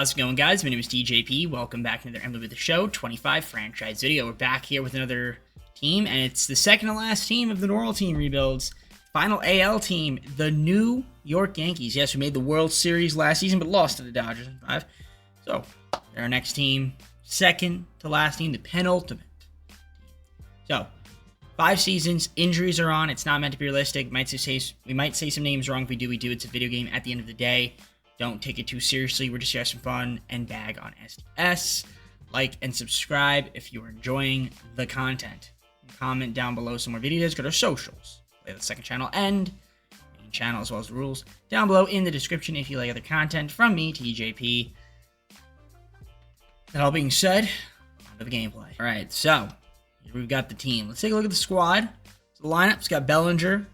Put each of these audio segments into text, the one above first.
How's it going, guys? My name is DJP. Welcome back to another MLB The Show 25 franchise video. We're back here with another team, and it's the second to last team of the normal team rebuilds. Final AL team, the New York Yankees. Yes, we made the World Series last season, but lost to the Dodgers in 5. So, they're our next team. Second to last team, the penultimate team. So, 5 seasons, injuries are on. It's not meant to be realistic. We might say some names wrong. If we do, we do. It's a video game at the end of the day. Don't take it too seriously. We're just here to have some fun and bag on SDS. Like and subscribe if you are enjoying the content. Comment down below some more videos. Go to our socials. Play the second channel and main channel as well as the rules down below in the description if you like other content from me, TJP. That all being said, on to the gameplay. All right, so here we've got the team. Let's take a look at the squad. So the lineup's got Bellinger,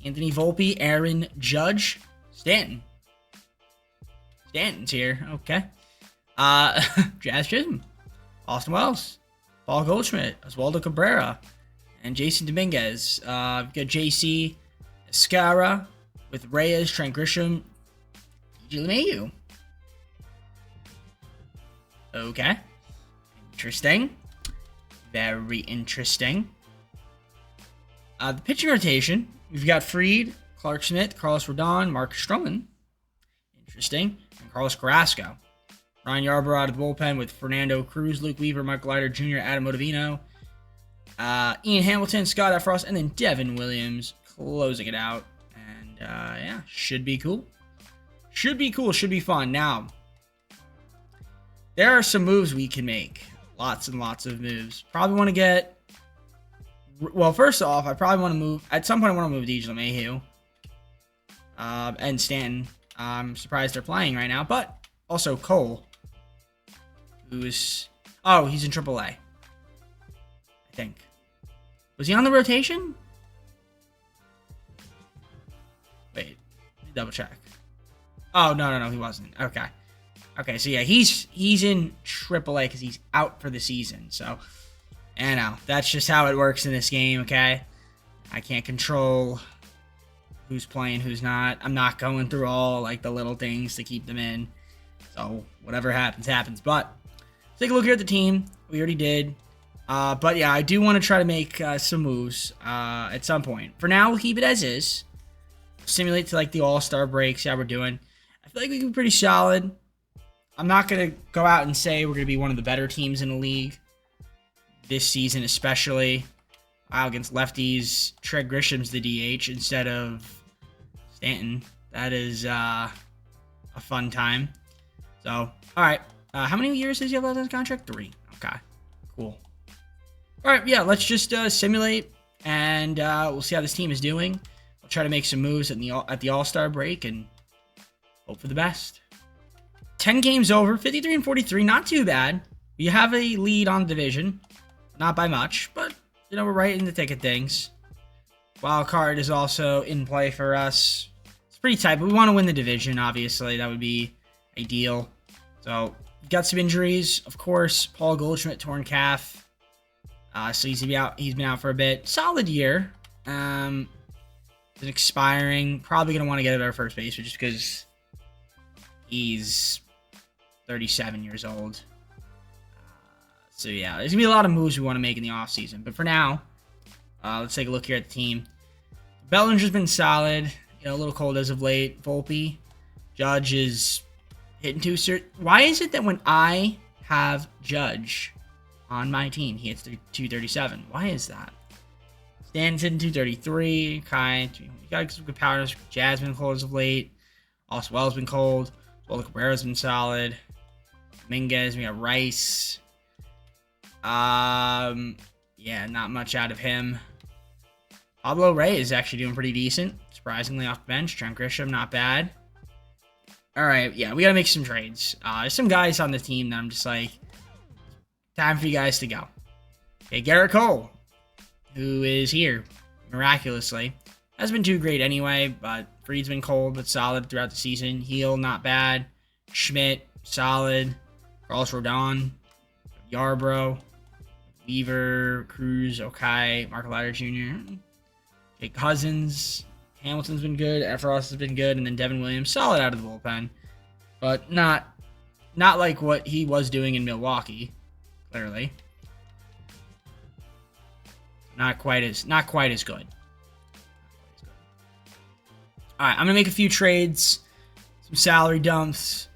Anthony Volpe, Aaron Judge, Stanton's here. Okay. Jazz Chisholm, Austin Wells, Paul Goldschmidt, Oswaldo Cabrera, and Jason Dominguez. We've got JC Escara with Reyes, Trent Grisham, DJ LeMahieu. Okay. Interesting. Very interesting. The pitching rotation, we've got Fried, Clark Smith, Carlos Rodon, Mark Stroman. Interesting. And Carlos Carrasco. Ryan Yarbrough out of the bullpen with Fernando Cruz, Luke Weaver, Michael Leiter Jr., Adam Ottavino, Ian Hamilton, Scott F. Frost, and then Devin Williams closing it out. And, yeah, should be cool. Should be cool. Should be fun. Now, there are some moves we can make. Lots and lots of moves. Probably want to get... Well, first off, I probably want to move... At some point, I want to move DJ LeMahieu. And Stanton. I'm surprised they're playing right now, but also Cole, who's... Oh, he's in AAA. I think. Was he on the rotation? Wait, let me double check. Oh, no, he wasn't. Okay. Okay, so yeah, he's in AAA because he's out for the season. So, I know. That's just how it works in this game, okay? I can't control who's playing, who's not. I'm not going through all, like, the little things to keep them in. So, whatever happens, happens. But, let's take a look here at the team. We already did. But, yeah, I do want to try to make some moves at some point. For now, we'll keep it as is. Simulate to, like, the All-Star break, see how we're doing. I feel like we can be pretty solid. I'm not going to go out and say we're going to be one of the better teams in the league. This season especially. Wow, against lefties, Trent Grisham's the DH instead of Stanton. That is a fun time. So, all right. How many years does he have left on his contract? 3. Okay, cool. All right, yeah, let's just simulate, and we'll see how this team is doing. We'll try to make some moves at the All-Star break and hope for the best. 10 games over, 53 and 43, not too bad. We have a lead on the division, not by much, but you know, we're right in the thick of things. Wild card is also in play for us. It's pretty tight, but we want to win the division, obviously. That would be ideal. So, we've got some injuries. Of course, Paul Goldschmidt, torn calf. So he's been out for a bit. Solid year. It's expiring. Probably going to want to get at our first base, just because he's 37 years old. So, yeah, there's going to be a lot of moves we want to make in the offseason. But for now, let's take a look here at the team. Bellinger's been solid. You know, a little cold as of late. Volpe. Judge is hitting 2... Why is it that when I have Judge on my team, he hits 237? Why is that? Stanton's hitting 233. Okay. We got some good powers. Jazz been cold as of late. Austin Wells been cold. Oswaldo Cabrera's been solid. Dominguez. We got Rice. Yeah, not much out of him. Pablo Reyes is actually doing pretty decent. Surprisingly off the bench. Trent Grisham, not bad. Alright, yeah, we gotta make some trades. There's some guys on the team that I'm just like, time for you guys to go. Okay, Garrett Cole, who is here, miraculously. Hasn't been too great anyway, but Fried's been cold but solid throughout the season. Heel, not bad. Schmidt, solid. Carlos Rodon, Yarbrough, Weaver, Cruz, okay. Michael Leiter Jr., Jake Cousins, Hamilton's been good, F. Ross has been good, and then Devin Williams, solid out of the bullpen, but not Not like what he was doing in Milwaukee, clearly. Not quite as good. All right, I'm gonna make a few trades, some salary dumps.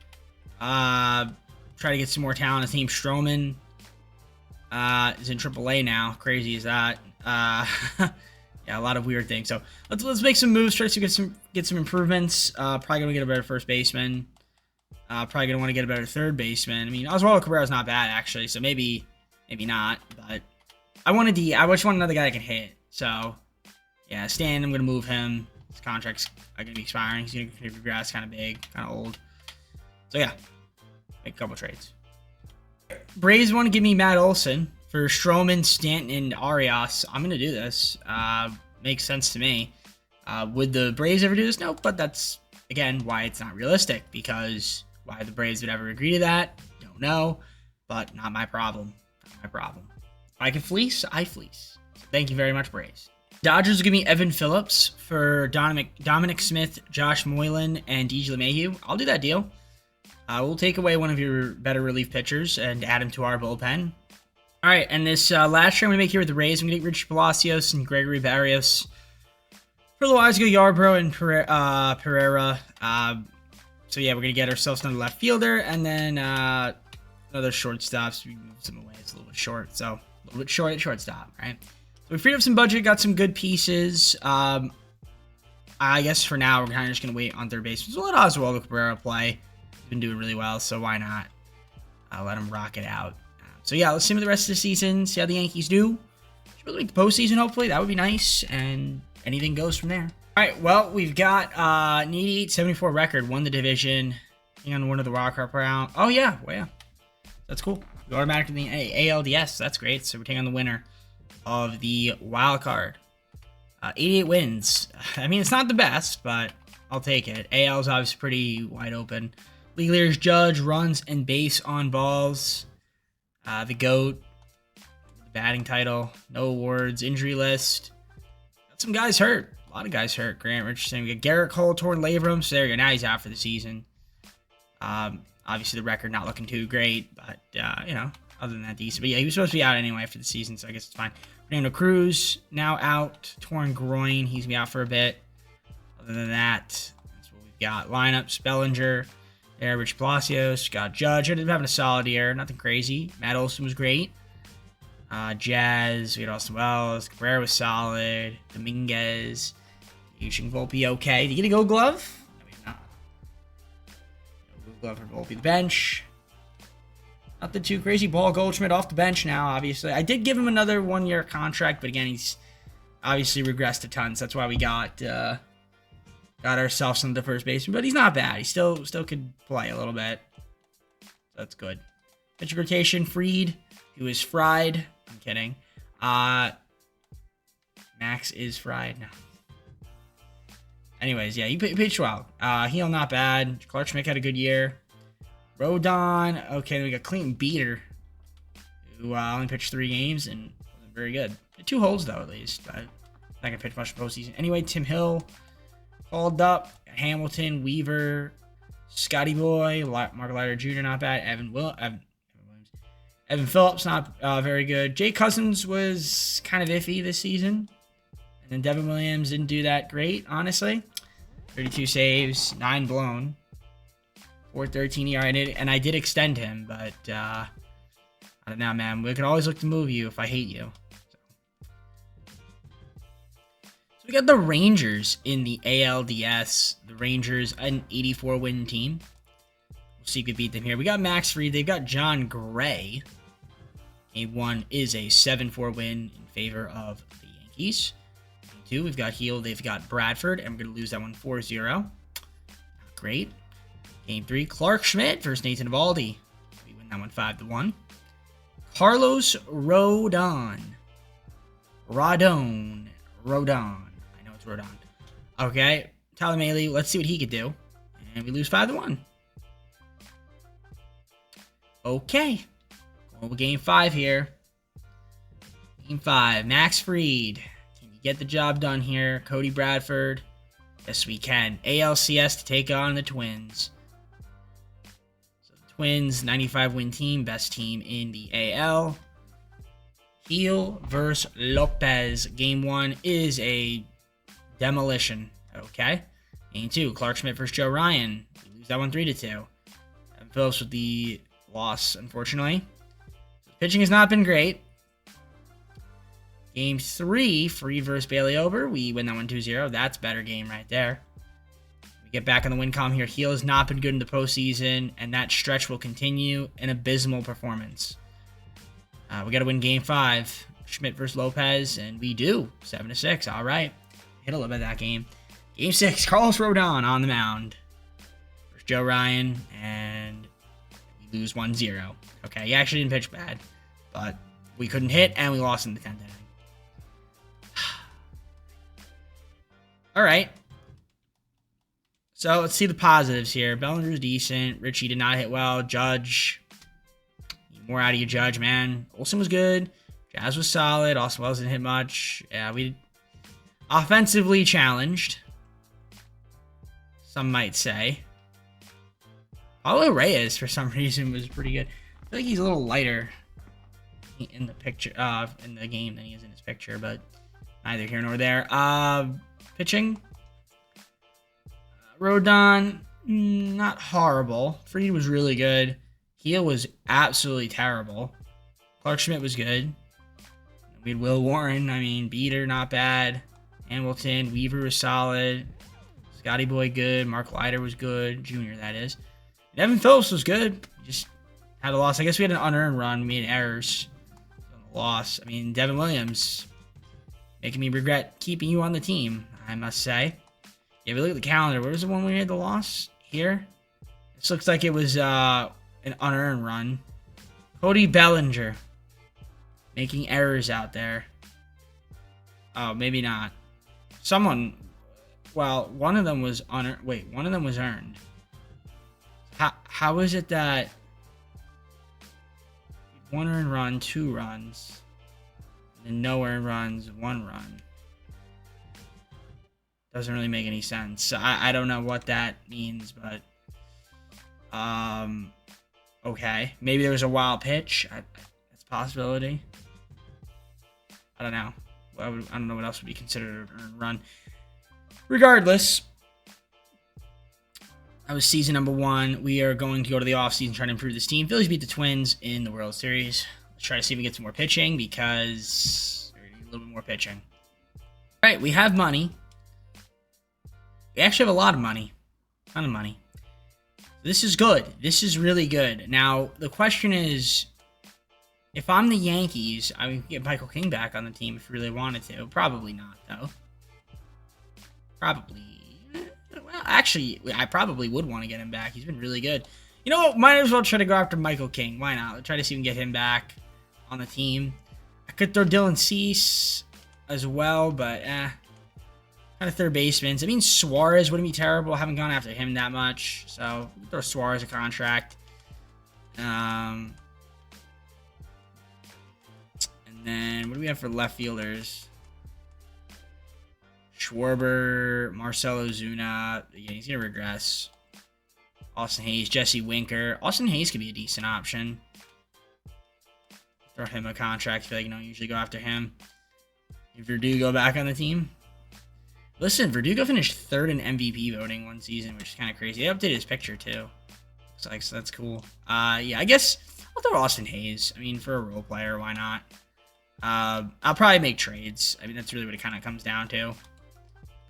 Try to get some more talent. I think Stroman is in AAA now. Crazy is that? Yeah, a lot of weird things. So let's make some moves. Try to get some improvements. Probably gonna get a better first baseman. Probably gonna want to get a better third baseman. I mean, Oswaldo Cabrera's not bad actually, so maybe not. But I just want another guy that can hit. So yeah, Stan, I'm gonna move him. His contract's gonna be expiring. He's gonna be grass, kind of big, kind of old. So yeah, make a couple trades. Braves want to give me Matt Olson for Stroman, Stanton, and Arias. I'm gonna do this. Makes sense to me. Would the Braves ever do this? No, but that's again why it's not realistic. Because why the Braves would ever agree to that, don't know. But not my problem. Not my problem. If I can fleece, I fleece. So thank you very much, Braves. Dodgers will give me Evan Phillips for Dominic Smith, Josh Moylan, and DJ LeMahieu. I'll do that deal. We'll take away one of your better relief pitchers and add him to our bullpen. All right, and this last trade I'm going to make here with the Rays, I'm going to get Rich Palacios and Gregory Barrios. For the Wise, go Yarbrough and Pereira. So yeah, we're going to get ourselves another left fielder, and then another shortstop. So we move some away. It's a little bit short, so a little bit short at shortstop, right? We freed up some budget, got some good pieces. I guess for now, we're kind of just going to wait on third base. So we'll let Oswaldo Cabrera play. He's been doing really well, so why not? Let him rock it out. So yeah, let's see him the rest of the season, see how the Yankees do. Should really make the postseason, hopefully. That would be nice, and anything goes from there. All right, well, we've got an 88-74 record, won the division, being on one of the wild card round. Oh, yeah, well, yeah. That's cool. We automatically in the ALDS, that's great. So we're taking on the winner of the wild card. 88 wins. I mean, it's not the best, but I'll take it. AL is obviously pretty wide open. League leaders: Judge, runs, and base on balls. The GOAT, the batting title, no awards, injury list. Got some guys hurt. A lot of guys hurt. Grant Richardson. We got Garrett Cole, torn labrum. So there you go. Now he's out for the season. Obviously, the record not looking too great, but, you know, other than that, decent. But yeah, he was supposed to be out anyway after the season, so I guess it's fine. Fernando Cruz, now out. Torn groin. He's going to be out for a bit. Other than that, that's what we've got. Lineups: Bellinger. There, Rich Palacios. Got Judge. Ended up having a solid year. Nothing crazy. Matt Olson was great. Jazz. We had Austin Wells. Cabrera was solid. Dominguez. Yushin Volpe, okay. Did you get a Gold Glove? No, he's not. No Gold Glove for Volpe. The bench. Nothing too crazy. Paul Goldschmidt off the bench now, obviously. I did give him another one-year contract, but again, he's obviously regressed a ton. So that's why we got ourselves on the first baseman. But he's not bad. He still could play a little bit. So that's good. Pitch rotation: Fried, who is fried. I'm kidding. Max is fried. No. Anyways, yeah, he pitched well. Heel, not bad. Clark Schmidt had a good year. Rodon, okay, then we got Clayton Beater, who only pitched 3 games and wasn't very good. 2 holds, though, at least, but not going to pitch much in postseason. Anyway, Tim Hill called up. Hamilton, Weaver, Scotty Boy, Mark Leiter Jr., not bad. Evan Phillips, not very good. Jay Cousins was kind of iffy this season. And then Devin Williams didn't do that great, honestly. 32 saves, 9 blown. 4.13 ERA, and I did extend him, but I don't know, man. We can always look to move you if I hate you. So we got the Rangers in the ALDS. The Rangers, an 84-win team. We'll see if we beat them here. We got Max Fried. They've got John Gray. Game 1 is a 7-4 win in favor of the Yankees. Game 2, we've got Heel. They've got Bradford, and we're going to lose that one 4-0. Not great. Game 3, Clark Schmidt versus Nathan Eovaldi. We win that one 5-1. Carlos Rodon. Rodon. I know it's Rodon. Okay. Tyler Mahle, let's see what he could do. And we lose 5-1. Okay. Going with Game 5 here. Game 5, Max Fried. Can you get the job done here? Cody Bradford. Yes, we can. ALCS to take on the Twins. Twins, 95 win team, best team in the AL. Gil versus Lopez. Game 1 is a demolition. Okay. Game 2, Clark Schmidt versus Joe Ryan. We lose that one 3-2. Evan Phillips with the loss, unfortunately. Pitching has not been great. Game 3, Free versus Bailey Ober. We win that one 2-0. That's a better game right there. We get back on the win column here. Gil has not been good in the postseason, and that stretch will continue. An abysmal performance. We got to win Game 5. Schmidt versus Lopez, and we do. 7-6. All right. Hit a little bit of that game. Game 6, Carlos Rodon on the mound versus Joe Ryan, and we lose 1-0. Okay, he actually didn't pitch bad, but we couldn't hit, and we lost in the 10th inning. All right. So let's see the positives here. Bellinger's decent. Richie did not hit well. Judge. Need more out of your Judge, man. Olsen was good. Jazz was solid. Austin Wells didn't hit much. Yeah, we offensively challenged, some might say. Paulo Reyes, for some reason, was pretty good. I feel like he's a little lighter in the picture, in the game than he is in his picture, but neither here nor there. Pitching. Rodon, not horrible. Fried was really good. Gil was absolutely terrible. Clark Schmidt was good. We had Will Warren. I mean, Beater, not bad. Hamilton, Weaver was solid. Scotty Boy, good. Mark Leiter was good. Junior, that is. And Evan Phillips was good. Just had a loss. I guess we had an unearned run. We made errors on the loss. I mean, Devin Williams making me regret keeping you on the team, I must say. Yeah, we look at the calendar. Where was the one we made the loss? Here? This looks like it was an unearned run. Cody Bellinger making errors out there. Oh, maybe not. Someone... Well, one of them was unearned. Wait, one of them was earned. How is it that... One earned run, 2 runs. And then no earned runs, 1 run. Doesn't really make any sense. I don't know what that means, but... Okay. Maybe there was a wild pitch. That's a possibility. I don't know. I don't know what else would be considered an earned run. Regardless, that was season number 1. We are going to go to the offseason trying to improve this team. Phillies beat the Twins in the World Series. Let's try to see if we get some more pitching because we need a little bit more pitching. All right, we have money. We actually have a lot of money. A ton of money. This is good. This is really good. Now, the question is, if I'm the Yankees, I would get Michael King back on the team if we really wanted to. Probably not, though. Probably. Well, actually, I probably would want to get him back. He's been really good. You know what? Might as well try to go after Michael King. Why not? Let's try to see if we can get him back on the team. I could throw Dylan Cease as well, but kind of third baseman. I mean, Suarez wouldn't be terrible. I haven't gone after him that much, so we'll throw Suarez a contract. And then what do we have for left fielders? Schwarber, Marcelo Zuna. Yeah, he's going to regress. Austin Hayes, Jesse Winker. Austin Hayes could be a decent option. Throw him a contract. I feel like you don't usually go after him. If Verdugo back on the team. Listen, Verdugo finished 3rd in MVP voting one season, which is kind of crazy. They updated his picture, too. Looks like, so that's cool. Yeah, I guess I'll throw Austin Hayes. I mean, for a role player, why not? I'll probably make trades. I mean, that's really what it kind of comes down to.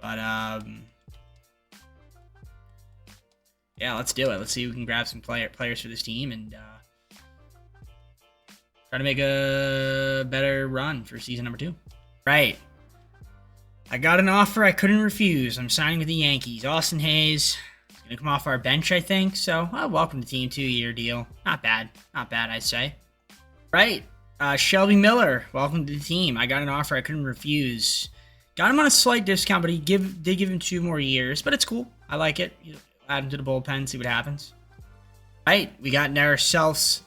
But, yeah, let's do it. Let's see if we can grab some players for this team and try to make a better run for season number 2. Right. I got an offer I couldn't refuse. I'm signing with the Yankees. Austin Hayes is going to come off our bench, I think. So, welcome to the team. 2-year deal. Not bad. Not bad, I'd say. Right. Shelby Miller, welcome to the team. I got an offer I couldn't refuse. Got him on a slight discount, but he did give him 2 more years. But it's cool. I like it. Add him to the bullpen, see what happens. Right, we got ourselves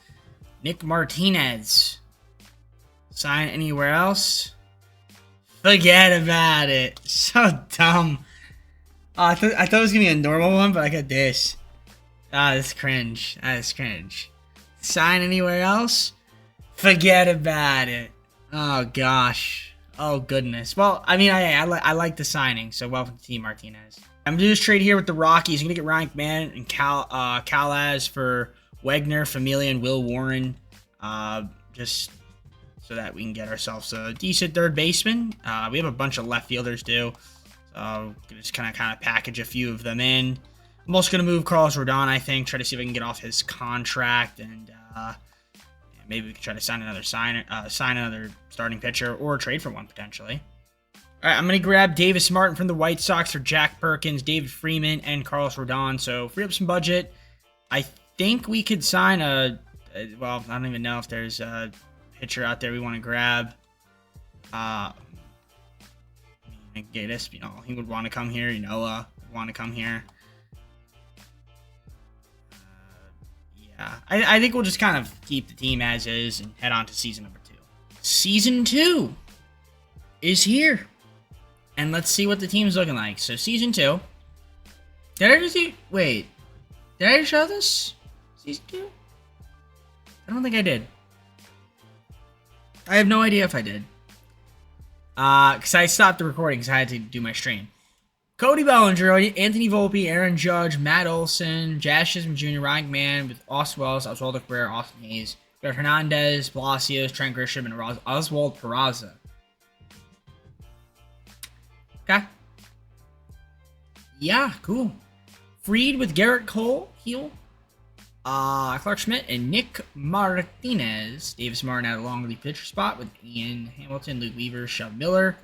Nick Martinez. Sign anywhere else? Forget about it. So dumb. I thought it was going to be a normal one, but I got this. That is cringe. That is cringe. Sign anywhere else? Forget about it. Oh, gosh. Oh, goodness. Well, I mean, I like the signing, so welcome to Team Martinez. I'm doing this trade here with the Rockies. I'm going to get Ryan McMahon and Calaz for Wegner, Familia, and Will Warren. Just so that we can get ourselves a decent third baseman. We have a bunch of left fielders, too. So, just kind of package a few of them in. I'm also going to move Carlos Rodon, I think. Try to see if I can get off his contract. And maybe we can try to sign another starting pitcher or trade for one, potentially. All right, I'm going to grab Davis Martin from the White Sox for Jack Perkins, David Freeman, and Carlos Rodon. So, free up some budget. I think we could sign well, I don't even know if there's a pitcher out there we want to grab. Gatis, he would want to come here. Would want to come here. Yeah, I think we'll just kind of keep the team as is and head on to season number 2. Season 2 is here. And let's see what the team's looking like. So, season 2. Did I show this? Season 2? I don't think I did. I have no idea if I did. Because I stopped the recording because I had to do my stream. Cody Bellinger, Anthony Volpe, Aaron Judge, Matt Olson, Jazz Chisholm Jr., Ryan McMahon with Austin Wells, Oswaldo Cabrera, Austin Hayes, Brett Hernandez, Palacios, Trent Grisham, and Oswald Peraza. Okay. Yeah, cool. Freed with Garrett Cole, Heel, Clark Schmidt, and Nick Martinez. Davis Martin at a long relief pitcher spot with Ian Hamilton, Luke Weaver, Sean Miller,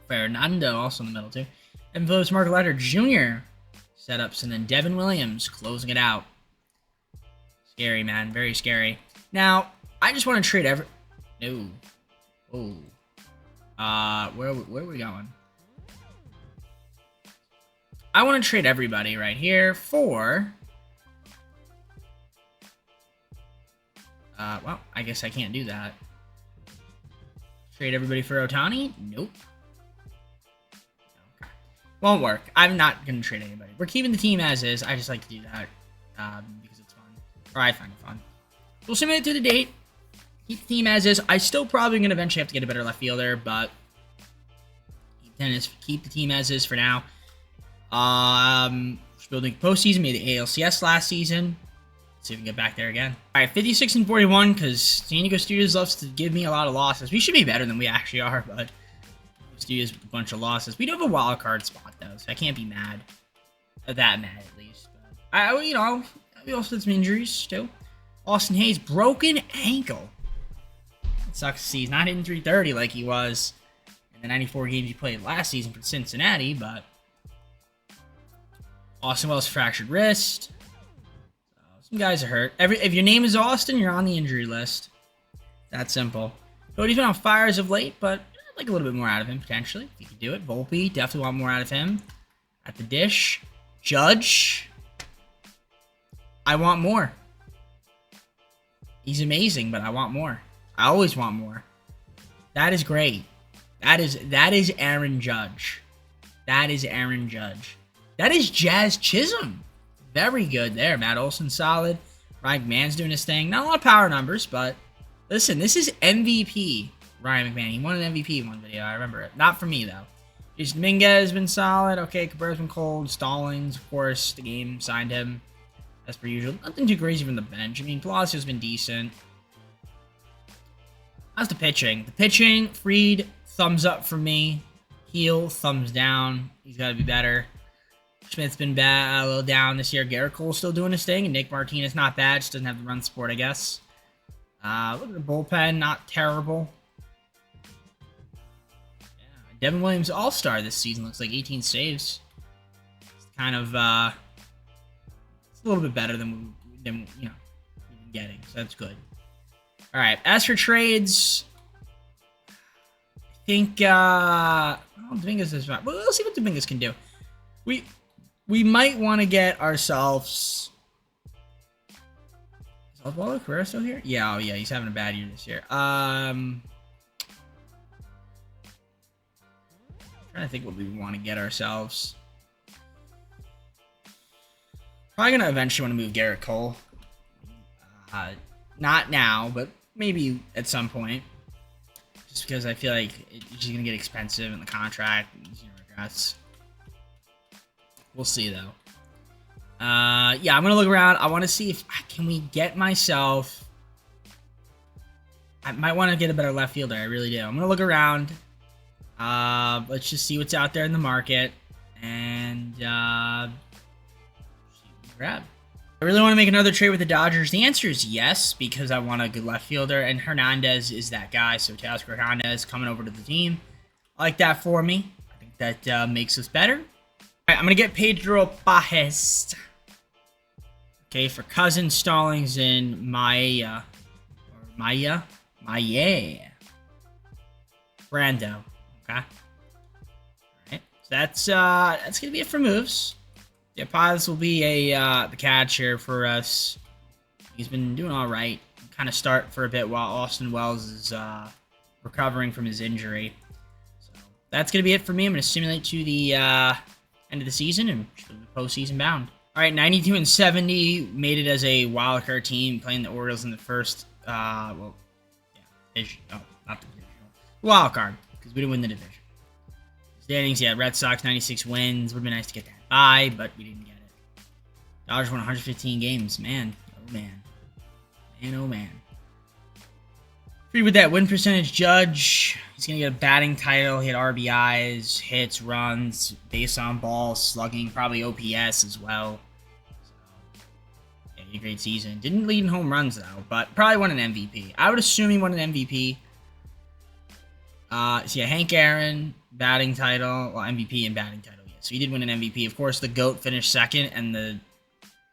Fernando also in the middle too. And Phillips Mark Leiter Jr. setups, and then Devin Williams closing it out. Scary, man. Very scary. Now, I just want to trade No. Oh. Where are we going? I want to trade everybody right here for... well, I guess I can't do that. Trade everybody for Ohtani? Nope. Okay. Won't work. I'm not going to trade anybody. We're keeping the team as is. I just like to do that because it's fun. Or I find it fun. We'll submit it to the date. Keep the team as is. I still probably going to eventually have to get a better left fielder, but keep the team as is for now. Building postseason. Made the ALCS last season. See if we can get back there again. All right, 56 and 41, because San Diego Studios loves to give me a lot of losses. We should be better than we actually are, but Studios with a bunch of losses. We do have a wild card spot though, so I can't be mad. That mad at least. But we also had some injuries too. Austin Hayes broken ankle. It sucks to see he's not hitting 330 like he was in the 94 games he played last season for Cincinnati, but Austin Wells fractured wrist. Some guys are hurt. If your name is Austin, you're on the injury list. That simple. Cody's been on fire as of late, but I'd like a little bit more out of him, potentially. If he could do it. Volpe, definitely want more out of him. At the dish. Judge. I want more. He's amazing, but I want more. I always want more. That is great. That is Aaron Judge. That is Aaron Judge. That is Jazz Chisholm. Very good there. Matt Olson, solid. Ryan McMahon's doing his thing. Not a lot of power numbers, but listen, this is MVP Ryan McMahon. He won an MVP in one video. I remember it. Not for me, though. Jason Dominguez has been solid. Okay, Cabrera's been cold. Stallings, of course, the game signed him as per usual. Nothing too crazy from the bench. I mean, Palacios been decent. How's the pitching? The pitching, Freed, thumbs up for me. Heel, thumbs down. He's got to be better. Schmidt's been bad, a little down this year. Garrett Cole's still doing his thing, and Nick Martinez not bad. Just doesn't have the run support, I guess. Look at the bullpen, not terrible. Yeah, Devin Williams All-Star this season looks like 18 saves. It's kind of it's a little bit better than we've been getting, so that's good. All right, as for trades, I think Dominguez is fine. Well, we'll see what Dominguez can do. We might want to get ourselves... Is Oswaldo Cabrera still here? Yeah, yeah, he's having a bad year this year. Trying to think what we want to get ourselves. Probably going to eventually want to move Garrett Cole. Not now, but maybe at some point. Just because I feel like it's going to get expensive in the contract. And he's going to regress. We'll see, though. Yeah, I'm going to look around. I want to see if... Can we get myself... I might want to get a better left fielder. I really do. I'm going to look around. Let's just see what's out there in the market. And, see what we grab. I really want to make another trade with the Dodgers. The answer is yes, because I want a good left fielder, and Hernandez is that guy. So Teoscar Hernandez coming over to the team. I like that for me. I think that makes us better. All right, I'm going to get Pedro Pajes. Okay, for Cousins, Stallings, and Maya. Brando. Okay. Alright. So that's gonna be it for moves. Yeah, Pajes will be the catcher for us. He's been doing alright. Kind of start for a bit while Austin Wells is recovering from his injury. So that's gonna be it for me. I'm gonna simulate to the end of the season and the postseason bound. Alright, 92 and 70 made it as a wild card team playing the Orioles in the first division. Oh, not the divisional. Wild card, because we didn't win the division. Standings, yeah, Red Sox 96 wins. Would have been nice to get that bye, but we didn't get it. Dodgers won 115 games. Man, oh man. Man, oh man. Free with that win percentage, Judge. He's going to get a batting title. He had RBIs, hits, runs, base on balls, slugging, probably OPS as well. So, yeah, he had a great season. Didn't lead in home runs, though, but probably won an MVP. I would assume he won an MVP. So yeah, Hank Aaron, batting title, well, MVP and batting title, yeah. So he did win an MVP. Of course, the GOAT finished second, and the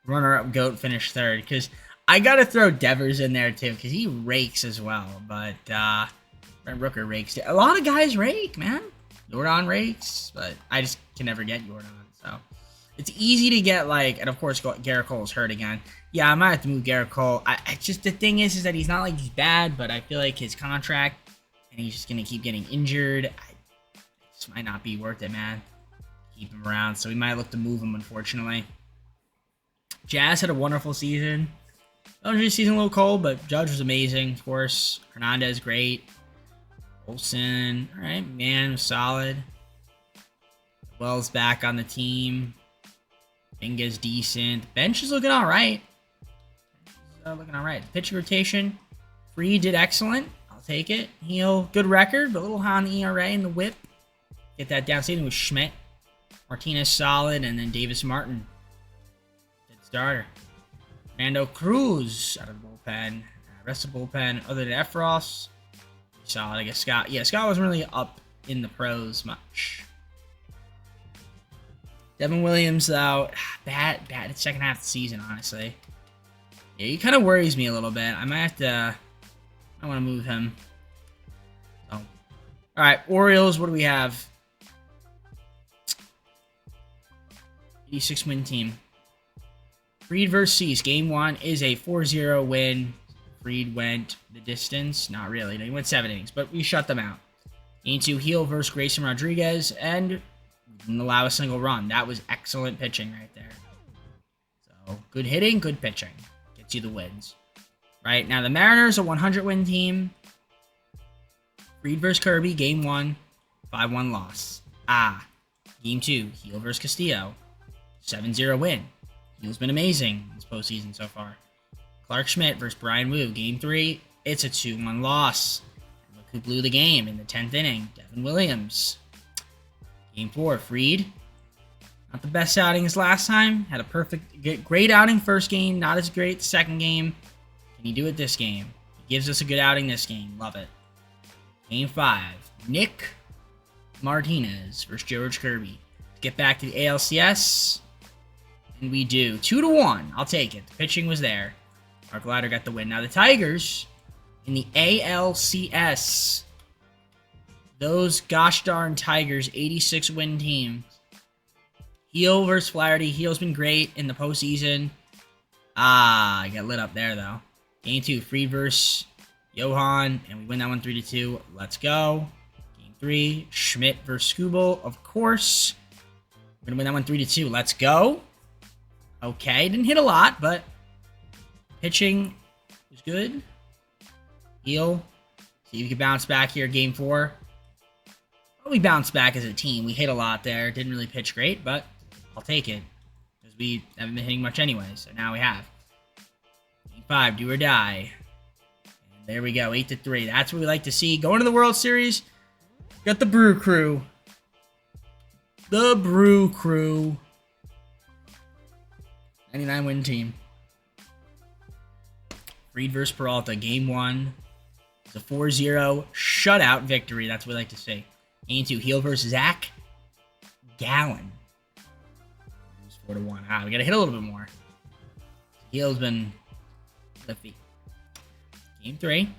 runner-up GOAT finished third. Because I got to throw Devers in there, too, because he rakes as well. But Brent Rooker rakes. A lot of guys rake, man. Jordan rakes, but I just can never get Jordan. So it's easy to get, like, and of course, Garrett Cole's hurt again. Yeah, I might have to move Garrett Cole. I just, the thing is that he's not like he's bad, but I feel like his contract, and he's just going to keep getting injured. It just might not be worth it, man. Keep him around. So we might look to move him, unfortunately. Jazz had a wonderful season. Dodgers season a little cold, but Judge was amazing, of course. Hernandez, great. Olsen, all right, man, was solid. Wells back on the team. Binga's decent. Bench is looking all right. Looking all right. Pitch rotation. Free did excellent. Take it. Heal, good record, but a little high on the ERA and the whip. Get that down. Same with Schmidt. Martinez solid, and then Davis Martin. Good starter. Fernando Cruz out of the bullpen. Rest of the bullpen, other than Efros, solid. I guess Scott. Yeah, Scott wasn't really up in the pros much. Devin Williams, though, bad second half of the season, honestly. Yeah, he kind of worries me a little bit. I might have to. I want to move him. Oh. All right, Orioles, what do we have? 86 win team. Fried versus Cease. Game 1 is a 4-0 win. Fried went the distance. Not really. He went 7 innings, but we shut them out. Game 2, Heel versus Grayson Rodriguez, and didn't allow a single run. That was excellent pitching right there. So, good hitting, good pitching. Gets you the wins. Right, now the Mariners, a 100-win team. Fried versus Kirby, game 1, 5-1 loss. Game 2, Heel versus Castillo, 7-0 win. Heel's been amazing this postseason so far. Clark Schmidt versus Brian Wu, game 3, it's a 2-1 loss. And look who blew the game in the 10th inning, Devin Williams. Game 4, Fried, not the best outing as last time. Had a great outing first game, not as great the second game. Can he do it this game? He gives us a good outing this game. Love it. Game 5. Nick Martinez versus George Kirby. Get back to the ALCS. And we do. 2-1. I'll take it. The pitching was there. Mark Ladder got the win. Now the Tigers in the ALCS. Those gosh darn Tigers, 86 win team. Heel versus Flaherty. Heel's been great in the postseason. I got lit up there though. Game 2, Fried versus Johan, and we win that one 3-2. Let's go. Game 3, Schmidt versus Skubal, of course. We're gonna win that one 3-2. Let's go. Okay, didn't hit a lot, but pitching was good. Heal. See if we can bounce back here, game 4. Well, we bounced back as a team. We hit a lot there. Didn't really pitch great, but I'll take it. Because we haven't been hitting much anyway, so now we have. Game 5, do or die. And there we go, 8-3. That's what we like to see. Going to the World Series, got the Brew Crew. The Brew Crew. 99 win team. Fried versus Peralta, game 1. It's a 4-0 shutout victory. That's what we like to see. Game 2, Heel versus Zach Gallen. 4-1. Ah, we gotta hit a little bit more. Heel's been lefty. Game 3,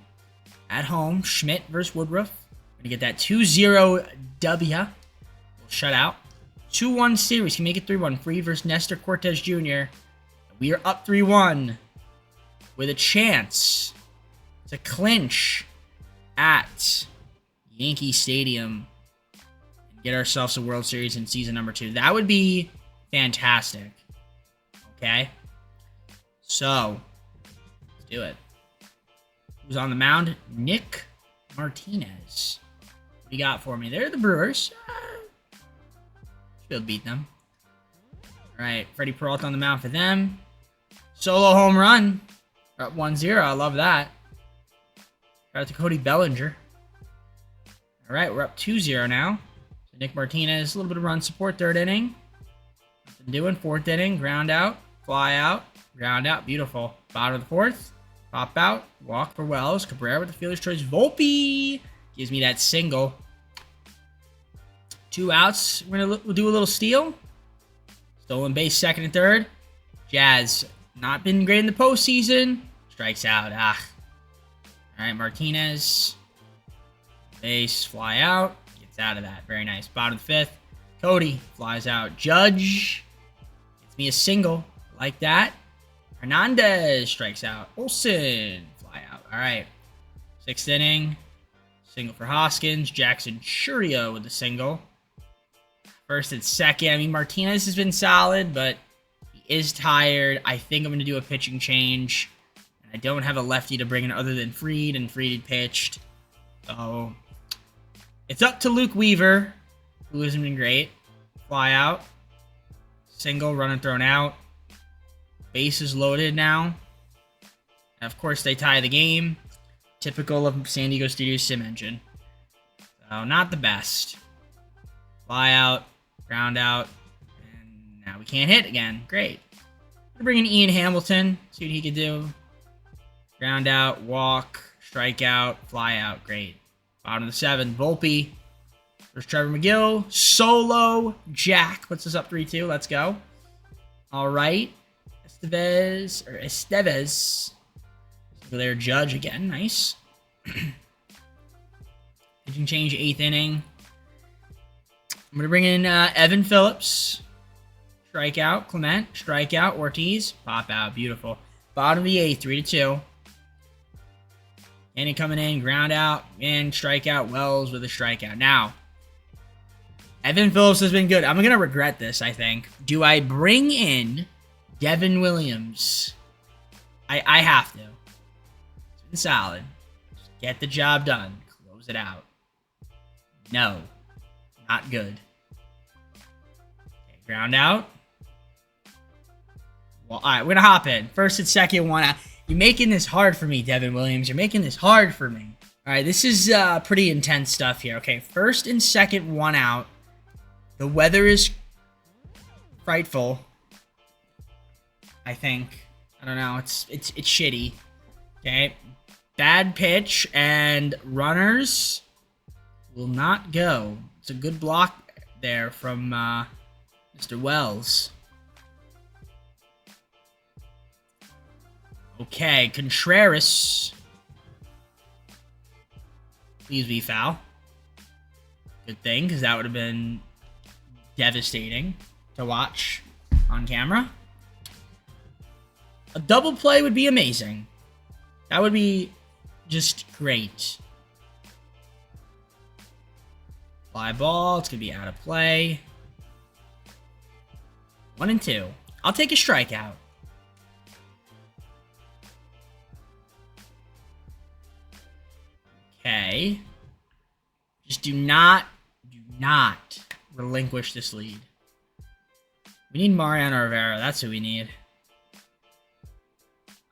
at home, Schmidt versus Woodruff. Gonna get that 2-0 W. We'll shut out. 2-1 series. Can make it 3-1. Fried versus Nestor Cortez Jr. We are up 3-1 with a chance to clinch at Yankee Stadium and get ourselves a World Series in season number 2. That would be fantastic. Okay? So, let's do it. Who's on the mound? Nick Martinez. What do you got for me? They're the Brewers. Should be able to beat them. Alright, Freddie Peralta on the mound for them. Solo home run. We're up 1-0. I love that. Shout out to Cody Bellinger. Alright, we're up 2-0 now. So Nick Martinez, a little bit of run support, 3rd inning. Nothing doing. 4th inning, ground out, fly out, ground out. Beautiful. Bottom of the 4th. Pop out, walk for Wells. Cabrera with the fielder's choice. Volpe gives me that single. 2 outs. We'll do a little steal. Stolen base, 2nd and 3rd. Jazz, not been great in the postseason. Strikes out. Ah. All right, Martinez. Base, fly out. Gets out of that. Very nice. Bottom of the 5th. Cody flies out. Judge gets me a single. Like that. Hernandez strikes out. Olsen, fly out. All right. 6th inning. Single for Hoskins. Jackson Churio with a single. 1st and 2nd. I mean, Martinez has been solid, but he is tired. I think I'm going to do a pitching change. And I don't have a lefty to bring in other than Fried, and Fried had pitched. So, it's up to Luke Weaver, who hasn't been great. Fly out. Single, run and thrown out. Bases loaded now. And of course, they tie the game. Typical of San Diego Studios sim engine. So, not the best. Fly out, ground out, and now we can't hit again. Great. We're bringing Ian Hamilton, see what he can do. Ground out, walk, strike out, fly out. Great. Bottom of the 7th, Volpe. There's Trevor McGill. Solo Jack puts us up 3-2. Let's go. All right. Estevez. So there, Judge again. Nice. Pitching change, 8th inning. I'm going to bring in Evan Phillips. Strikeout. Clement. Strikeout. Ortiz. Pop out. Beautiful. Bottom of the 8th, 3-2. Andy coming in. Ground out. And strikeout. Wells with a strikeout. Now, Evan Phillips has been good. I'm going to regret this, I think. Do I bring in Devin Williams? I have to. It's been solid. Just get the job done. Close it out. No. Not good. Okay, ground out. Well, all right, we're going to hop in. 1st and 2nd, 1 out. You're making this hard for me, Devin Williams. You're making this hard for me. All right, this is pretty intense stuff here. Okay, 1st and 2nd, 1 out. The weather is frightful. I think. I don't know. It's shitty. Okay. Bad pitch, and runners will not go. It's a good block there from Mr. Wells. Okay, Contreras. Please be foul. Good thing, because that would have been devastating to watch on camera. A double play would be amazing. That would be just great. Fly ball. It's going to be out of play. 1 and 2. I'll take a strikeout. Okay. Just do not relinquish this lead. We need Mariano Rivera. That's who we need.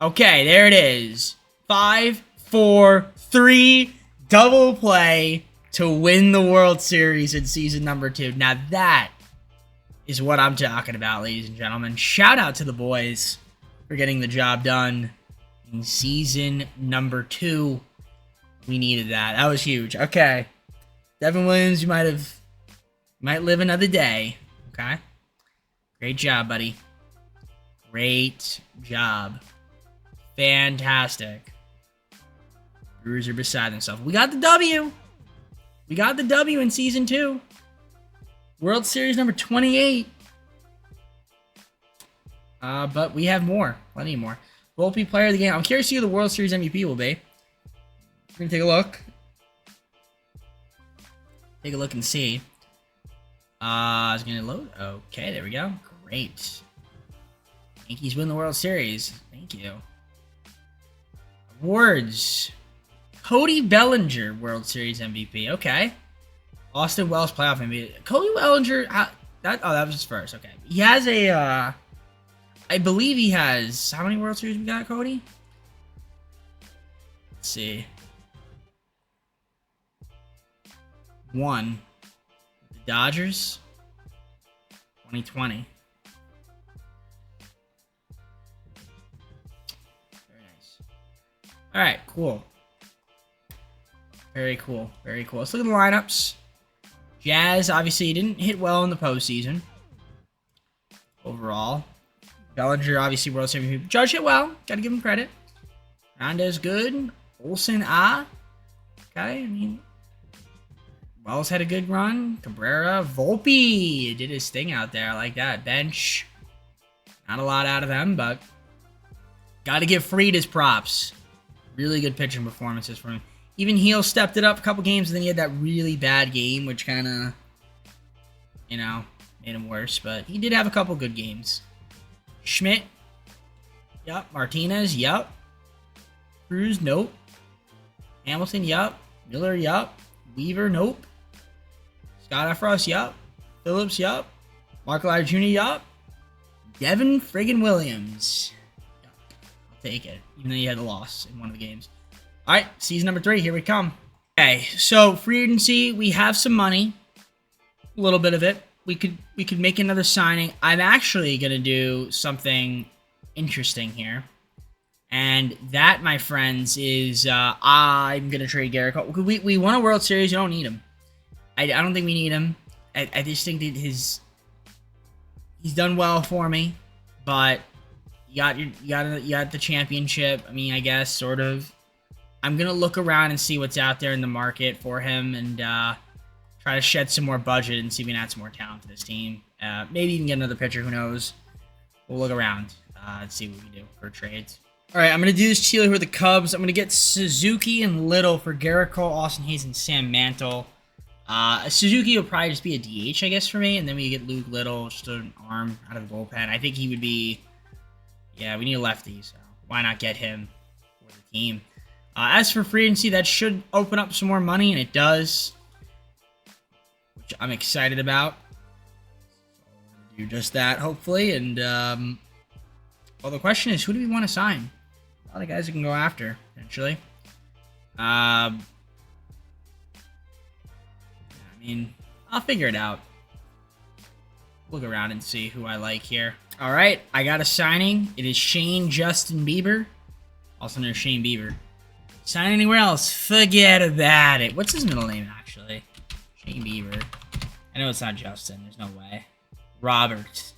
Okay, there it is. 5, 4, 3, double play to win the World Series in season number 2. Now that is what I'm talking about, ladies and gentlemen. Shout out to the boys for getting the job done in season number 2. We needed that. That was huge. Okay. Devin Williams, you might live another day. Okay. Great job, buddy. Great job. Fantastic. Brewers are beside themselves. We got the W. We got the W in season 2. World Series number 28. But we have more. Plenty more. Volpe player of the game. I'm curious to see who the World Series MVP will be. We're going to take a look. Take a look and see. It's going to load. Okay, there we go. Great. Yankees win the World Series. Thank you. Awards. Cody Bellinger, World Series MVP. Okay. Austin Wells, playoff MVP. Cody Bellinger, that was his first. Okay. He has a, I believe he has, how many World Series we got, Cody? Let's see. 1. The Dodgers. 2020. Very nice. All right, cool. Very cool. Very cool. Let's look at the lineups. Jazz obviously didn't hit well in the postseason. Overall. Bellinger obviously World Series MVP. Judge hit well. Got to give him credit. Hernandez good. Olsen okay. I mean, Wells had a good run. Cabrera. Volpe did his thing out there. I like that. Bench. Not a lot out of them, but got to give Fried his props. Really good pitching performances from him. Even Heel stepped it up a couple games, and then he had that really bad game, which kind of, you know, made him worse. But he did have a couple good games. Schmidt. Yup. Martinez. Yup. Cruz. Nope. Hamilton. Yup. Miller. Yup. Weaver. Nope. Scott Efros. Yup. Phillips. Yup. Mark Lyon Jr. Yup. Devin friggin' Williams. Yup. I'll take it, even though he had a loss in one of the games. All right, season number 3, here we come. Okay, so free agency, we have some money, a little bit of it. We could make another signing. I'm actually gonna do something interesting here, and that, my friends, is I'm gonna trade Garrett Cole. We won a World Series. You don't need him. I don't think we need him. I just think that he's done well for me, but you got the championship. I mean, I guess sort of. I'm going to look around and see what's out there in the market for him and try to shed some more budget and see if we can add some more talent to this team. Maybe even get another pitcher. Who knows? We'll look around and see what we can do for trades. All right, I'm going to do this Chile with the Cubs. I'm going to get Suzuki and Little for Garrett Cole, Austin Hayes, and Sam Mantle. Suzuki will probably just be a DH, I guess, for me. And then we get Luke Little, just an arm out of the bullpen. I think he would be... Yeah, we need a lefty, so why not get him for the team? As for free agency, that should open up some more money, and it does, which I'm excited about. So I'm going to do just that, hopefully. And, well, the question is, who do we want to sign? A lot of guys we can go after, potentially. I mean, I'll figure it out. Look around and see who I like here. All right, I got a signing. It is Shane Justin Bieber, also known as Shane Bieber. Sign anywhere else? Forget about it. What's his middle name, actually? Shane Bieber. I know it's not Justin. There's no way. Robert.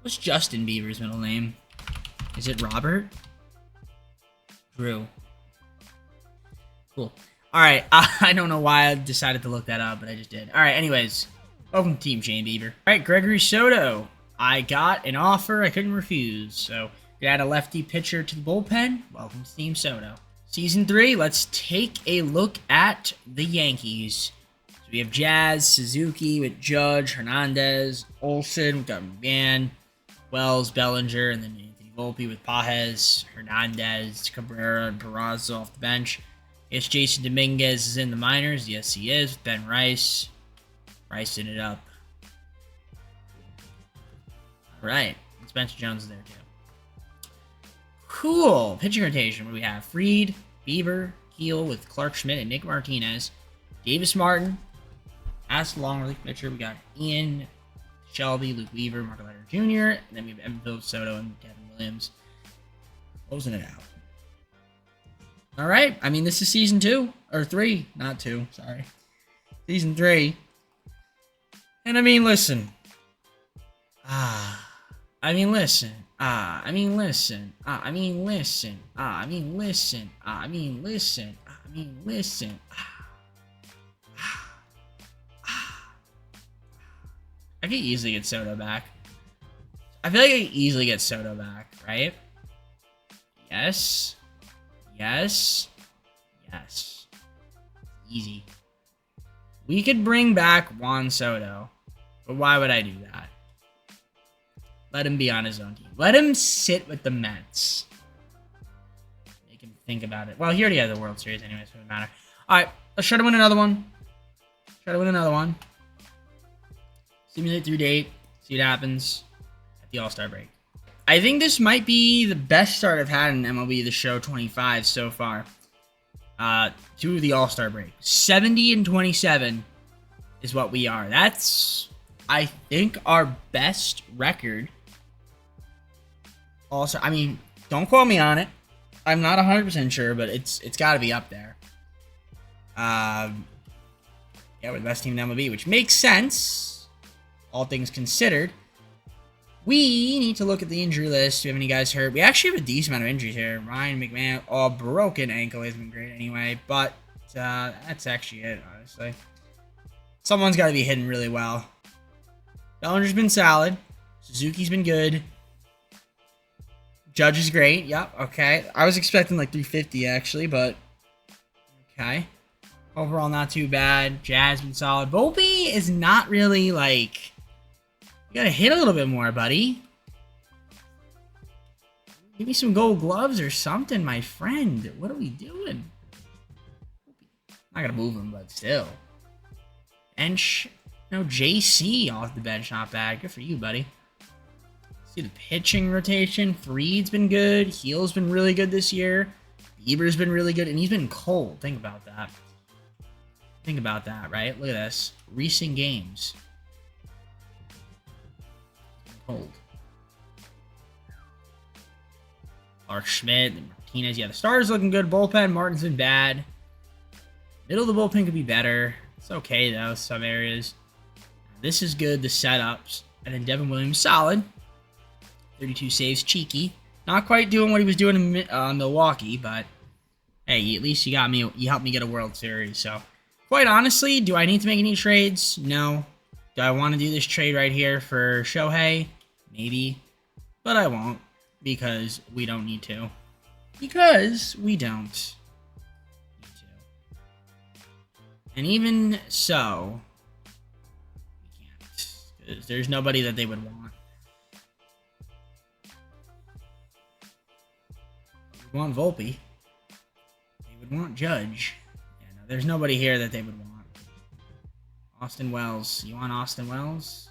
What's Justin Bieber's middle name? Is it Robert? Drew. Cool. Alright, I don't know why I decided to look that up, but I just did. Alright, anyways. Welcome to Team Shane Bieber. Alright, Gregory Soto. I got an offer I couldn't refuse, so... We add a lefty pitcher to the bullpen. Welcome to Team Soto. Season 3, let's take a look at the Yankees. So we have Jazz, Suzuki with Judge, Hernandez, Olsen. We've got McMahon, Wells, Bellinger, and then Anthony Volpe with Pajes, Hernandez, Cabrera, and Peraza off the bench. Yes, Jason Dominguez is in the minors. Yes, he is. Ben Rice. Ricing it up. All right. Spencer Jones is there, too. Cool. Pitching rotation. What do we have? Fried, Bieber, Keel with Clark Schmidt and Nick Martinez. Davis Martin. As the long relief pitcher, we got Ian Shelby, Luke Weaver, Mark Leiter Jr., and then we have Evan Phillips Soto and Kevin Williams. Closing it out. All right. I mean, this is season 2 or 3, not 2. Sorry, season 3. And I mean, listen. I mean, listen. I mean, listen. I mean, listen. I mean, listen. I mean, listen. I mean, listen. I could easily get Soto back. I feel like I could easily get Soto back, right? Yes. Yes. Yes. Easy. We could bring back Juan Soto, but why would I do that? Let him be on his own team. Let him sit with the Mets. Make him think about it. Well, he already has the World Series anyway, so it doesn't matter. All right, let's try to win another one. Simulate through date. See what happens at the All-Star break. I think this might be the best start I've had in MLB The Show 25 so far. To the All-Star break. 70-27 is what we are. That's, I think, our best record. Also, I mean, don't quote me on it. I'm not 100% sure, but it's got to be up there. Yeah, we're the best team in MLB, which makes sense, all things considered. We need to look at the injury list. Do we have any guys hurt? We actually have a decent amount of injuries here. Ryan McMahon, broken ankle hasn't been great anyway, but that's actually it, honestly. Someone's got to be hitting really well. Bellinger's been solid. Suzuki's been good. Judge is great. Yep, okay. I was expecting like 350 actually, but okay. Overall, not too bad. Jazz been solid. Volpe is not really like... You gotta hit a little bit more, buddy. Give me some gold gloves or something, my friend. What are we doing? Not gonna move him, but still. Bench. No, JC off the bench. Not bad. Good for you, buddy. See the pitching rotation. Fried's been good. Heel's been really good this year. Bieber's been really good, and he's been cold. Think about that. Think about that, right? Look at this. Recent games. Cold. Clark Schmidt and Martinez. Yeah, the starters looking good. Bullpen. Martin's been bad. Middle of the bullpen could be better. It's okay, though, some areas. This is good, the setups. And then Devin Williams, solid. 32 saves, cheeky. Not quite doing what he was doing in Milwaukee, but hey, at least you got me. You helped me get a World Series. So, quite honestly, do I need to make any trades? No. Do I want to do this trade right here for Shohei? Maybe. But I won't, because we don't need to. Because we don't need to. And even so, we can't. Because there's nobody that they would want. They would want Volpe. They would want Judge. Yeah, no, there's nobody here that they would want. Austin Wells. You want Austin Wells?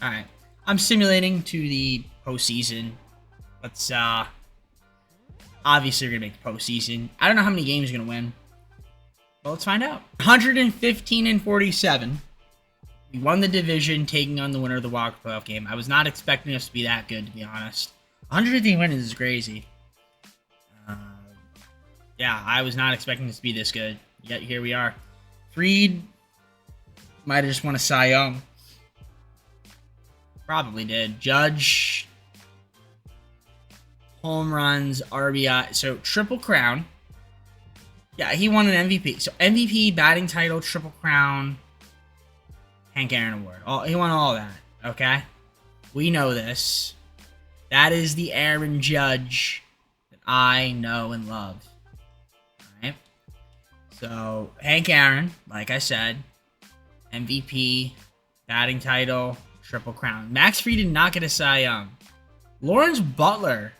No. Alright. I'm simulating to the postseason. Let's, obviously, we're going to make the postseason. I don't know how many games we're going to win. But let's find out. 115-47. We won the division, taking on the winner of the wild playoff game. I was not expecting us to be that good, to be honest. 115 wins is crazy. Yeah, I was not expecting us to be this good. Yet here we are. Fried might have just won a Cy Young. Probably did. Judge, home runs, RBI. So, triple crown. Yeah, he won an MVP. So, MVP, batting title, triple crown, Hank Aaron Award. He won all that, okay? We know this. That is the Aaron Judge that I know and love. All right? So, Hank Aaron, like I said, MVP, batting title, triple crown. Max Fried did not get a Cy Young. Lawrence Butler.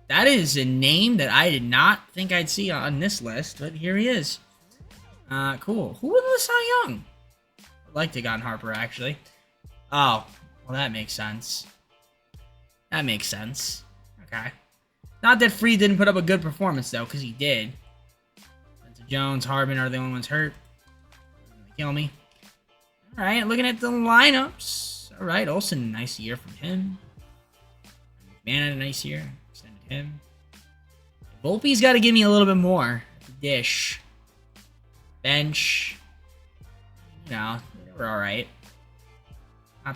That is a name that I did not think I'd see on this list, but here he is. Cool. Who won the Cy Young? I'd like to have gotten Harper, actually. Oh, well, that makes sense. That makes sense. Okay. Not that Fried didn't put up a good performance, though, because he did. Spencer Jones, Harbin are the only ones hurt. Kill me. All right, looking at the lineups. All right, Olsen, nice year from him. Man had a nice year. Extended him. Volpe's got to give me a little bit more. Dish. Bench. You know, they were all right.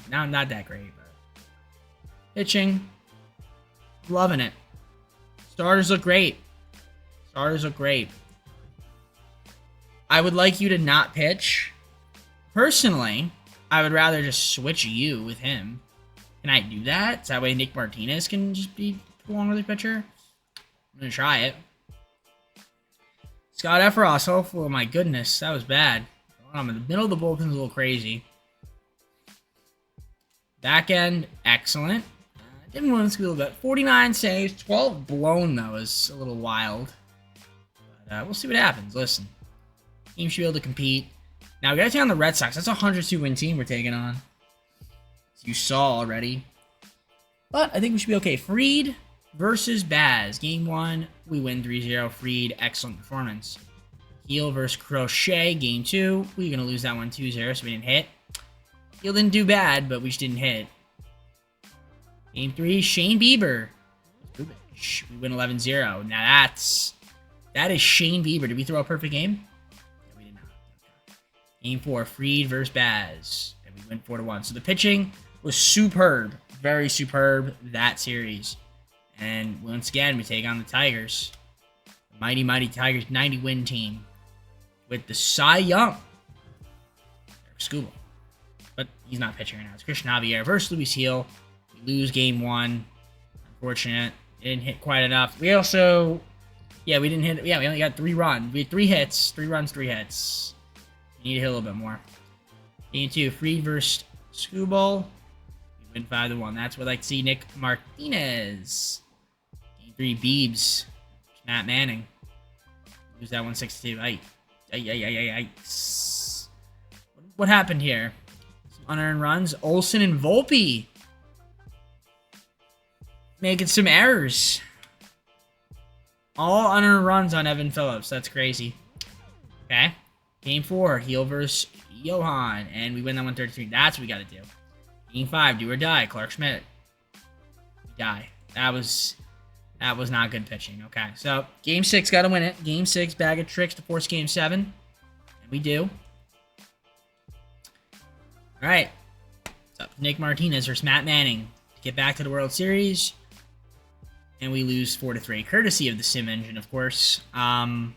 Not that great, but pitching. Loving it. Starters look great. Starters look great. I would like you to not pitch. Personally, I would rather just switch you with him. Can I do that? So that way Nick Martinez can just be along with the pitcher? I'm going to try it. Scott Efros. Oh my goodness. That was bad. I'm in the middle of the bullpen's a little crazy. Back end, excellent. Didn't win this a little bit. 49 saves. 12 blown, though, is a little wild. But we'll see what happens. Listen. Team should be able to compete. Now, we got to take on the Red Sox. That's a 102-win team we're taking on. As you saw already. But I think we should be okay. Fried versus Baz. Game 1, we win 3-0. Fried, excellent performance. Heel versus Crochet. Game 2, we're going to lose that one 2-0, so we didn't hit. Heel didn't do bad, but we just didn't hit. Game 3, Shane Bieber. We win 11-0. Now that is Shane Bieber. Did we throw a perfect game? No, we did not. Okay. Game 4, Fried versus Baz. And we win 4-1. So the pitching was superb. Very superb that series. And once again, we take on the Tigers. The mighty, mighty Tigers 90-win team. With the Cy Young. Scuba. But he's not pitching right now. It's Christian Javier versus Luis Heel. We lose game 1. Unfortunate. Didn't hit quite enough. We also... Yeah, we didn't hit... Yeah, we only got 3 runs. We had 3 hits. 3 runs, 3 hits. We need to hit a little bit more. Game 2, Fried versus Scubal. We win 5-1. That's what I'd like to see. Nick Martinez. Game 3, Biebs. Matt Manning. Lose that 162. Yikes. What happened here? Some unearned runs. Olsen and Volpe. Making some errors. All unearned runs on Evan Phillips. That's crazy. Okay. Game 4, Heel versus Johan. And we win that 133. That's what we got to do. Game 5, do or die. Clark Schmidt. We die. That was not good pitching. Okay. So, Game 6, got to win it. Game 6, bag of tricks to force Game 7. And we do. All right. What's up? Nick Martinez versus Matt Manning. To get back to the World Series. And we lose 4-3. Courtesy of the Sim engine, of course. Again,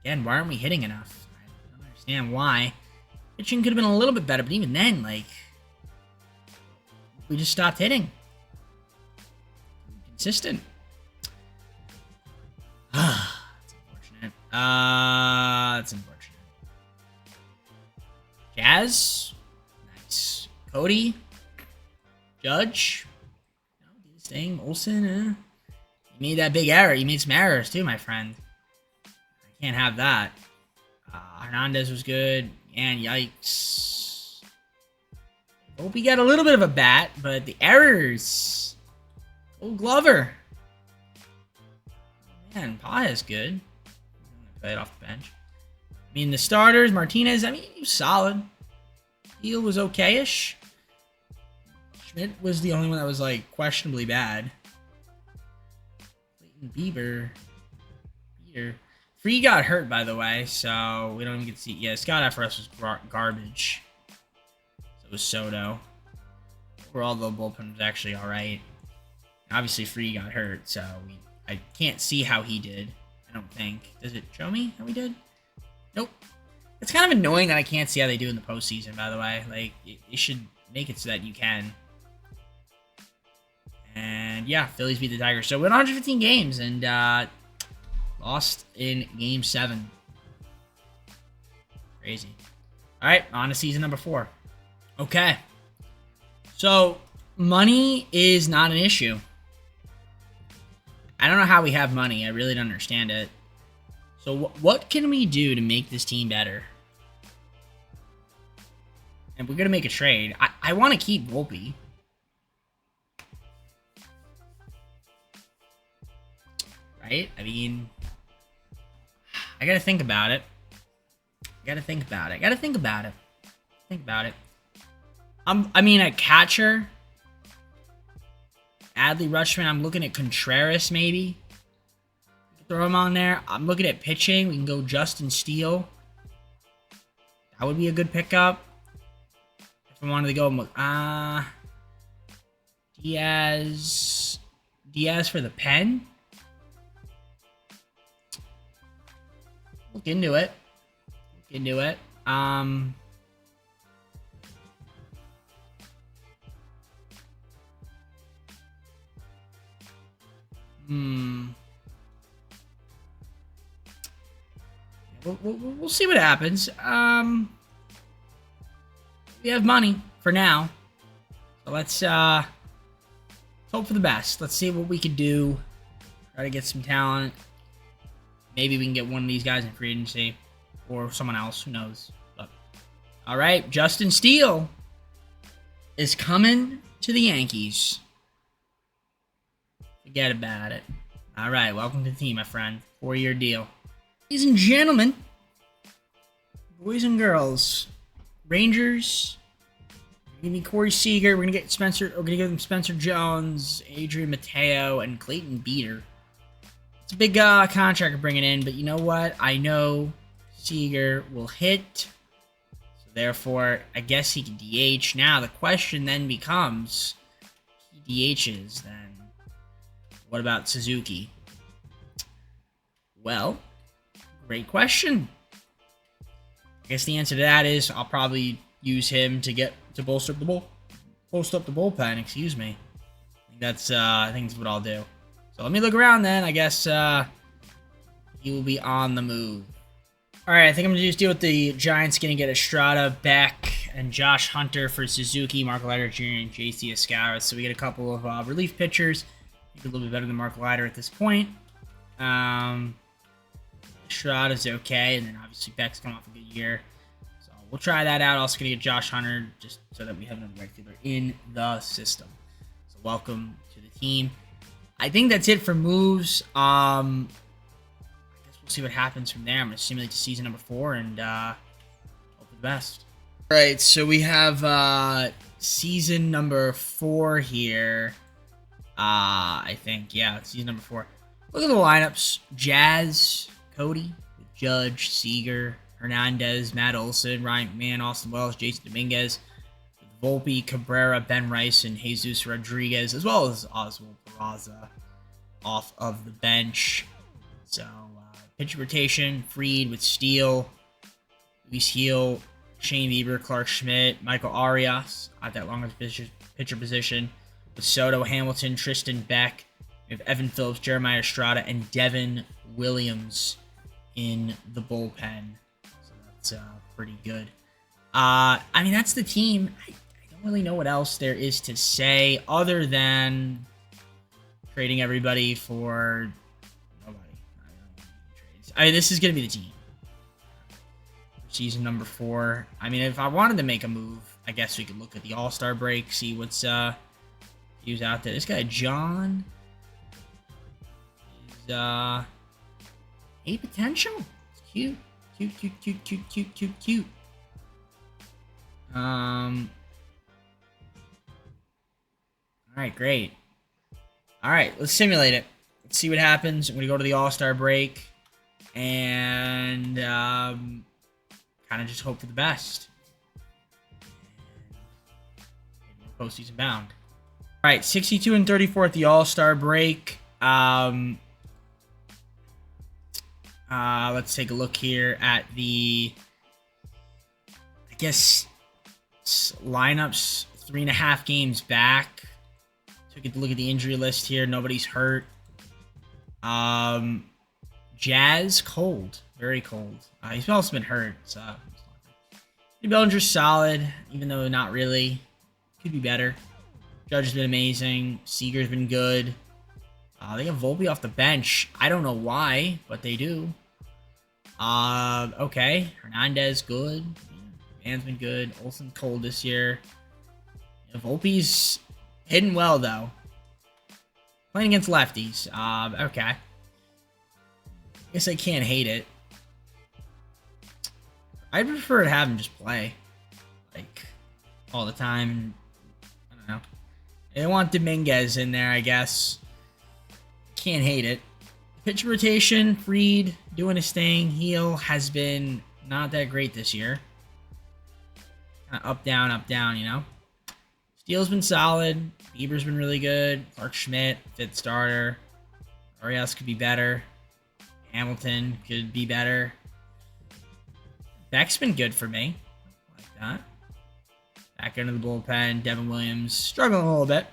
why aren't we hitting enough? I don't understand why. Pitching could have been a little bit better, but even then, like, we just stopped hitting. Consistent. That's unfortunate. That's unfortunate. Jazz. Nice. Cody. Judge. Staying Olsen, You made that big error. You made some errors too, my friend. I can't have that. Hernandez was good. And yikes. Hope he got a little bit of a bat, but the errors. Oh, Glover. Man, Pa is good. I'm gonna play it off the bench. I mean, the starters, Martinez, I mean, he was solid. Heel was okay-ish. Schmidt was the only one that was, like, questionably bad. Clayton Bieber. Free got hurt, by the way, so we don't even get to see. Yeah, Scott Efros was garbage. So was Soto. Overall, the bullpen was actually alright. Obviously, Free got hurt, so I can't see how he did. I don't think. Does it show me how he did? Nope. It's kind of annoying that I can't see how they do in the postseason, by the way. Like, it should make it so that you can. And yeah, Phillies beat the Tigers. So we went 115 games and lost Lost in Game 7. Crazy. All right, on to season number 4. Okay. So, money is not an issue. I don't know how we have money. I really don't understand it. So, what can we do to make this team better? And we're going to make a trade. I want to keep Volpe. Right? I mean, I got to think about it. Think about it. I mean, at catcher, Adley Rutschman, I'm looking at Contreras, maybe. Throw him on there. I'm looking at pitching. We can go Justin Steele. That would be a good pickup. If I wanted to go, Diaz for the pen. Look into it. We'll see what happens. We have money for now, so let's hope for the best. Let's see what we can do. Try to get some talent. Maybe we can get one of these guys in free agency, or someone else. Who knows? But all right, Justin Steele is coming to the Yankees. Forget about it. All right, welcome to the team, my friend. 4-year deal. Ladies and gentlemen, boys and girls, Rangers. We're gonna need Corey Seager. We're gonna get Spencer. We're gonna give them Spencer Jones, Adrian Mateo, and Clayton Beeter. It's a big contract we're bringing in, but you know what? I know Seager will hit, so therefore, I guess he can DH. Now the question then becomes, if he DHs, then what about Suzuki? Well, great question. I guess the answer to that is I'll probably use him to bolster up the bullpen. Excuse me. I think that's what I'll do. So let me look around then. I guess he will be on the move. All right, I think I'm gonna just deal with the Giants. Gonna get Estrada, Beck, and Josh Hunter for Suzuki, Mark Leiter Jr., and J.C. Escaras. So we get a couple of relief pitchers. A little bit better than Mark Leiter at this point. Estrada's okay, and then obviously Beck's coming off a good year. So we'll try that out. Also gonna get Josh Hunter just so that we have another regular in the system. So welcome to the team. I think that's it for moves. I guess we'll see what happens from there. I'm going to simulate to season number 4 and hope for the best. All right, so we have season number 4 here. I think, yeah, season number 4. Look at the lineups. Jazz, Cody, Judge, Seager, Hernandez, Matt Olson, Ryan McMahon, Austin Wells, Jason Dominguez, Volpe, Cabrera, Ben Rice, and Jesus Rodriguez, as well as Oswald Peraza off of the bench. So, pitch rotation, Fried with Steele, Luis Heel, Shane Bieber, Clark Schmidt, Michael Arias at that longer pitcher position, with Soto, Hamilton, Tristan Beck. We have Evan Phillips, Jeremiah Estrada, and Devin Williams in the bullpen. So that's pretty good. I mean, that's the team. I don't really know what else there is to say other than trading everybody for nobody. I mean, this is going to be the team. Season number 4. I mean, if I wanted to make a move, I guess we could look at the All-Star break, see what's who's out there. This guy, John, is a potential. It's cute. Cute. Alright, great. Alright, let's simulate it. Let's see what happens. I'm going to go to the All-Star break and kind of just hope for the best. Postseason bound. Alright, 62 and 34 at the All-Star break. Let's take a look here at the, I guess, lineups 3.5 games back. Took a look at the injury list here. Nobody's hurt. Jazz, cold. Very cold. He's also been hurt, so. Bellinger's solid, even though not really. Could be better. Judge has been amazing. Seager's been good. They have Volpe off the bench. I don't know why, but they do. Okay. Hernandez, good. Man's been good. Olsen's cold this year. Volpe's hitting well, though. Playing against lefties. Okay. I guess I can't hate it. I'd prefer to have him just play. Like, all the time. I don't know. They want Dominguez in there, I guess. Can't hate it. Pitch rotation, Fried doing his thing. Heel has been not that great this year. Kind of up, down, you know. Steele's been solid. Bieber's been really good. Clark Schmidt, fifth starter. Arias could be better. Hamilton could be better. Beck's been good for me. Like that. Back into the bullpen. Devin Williams struggling a little bit.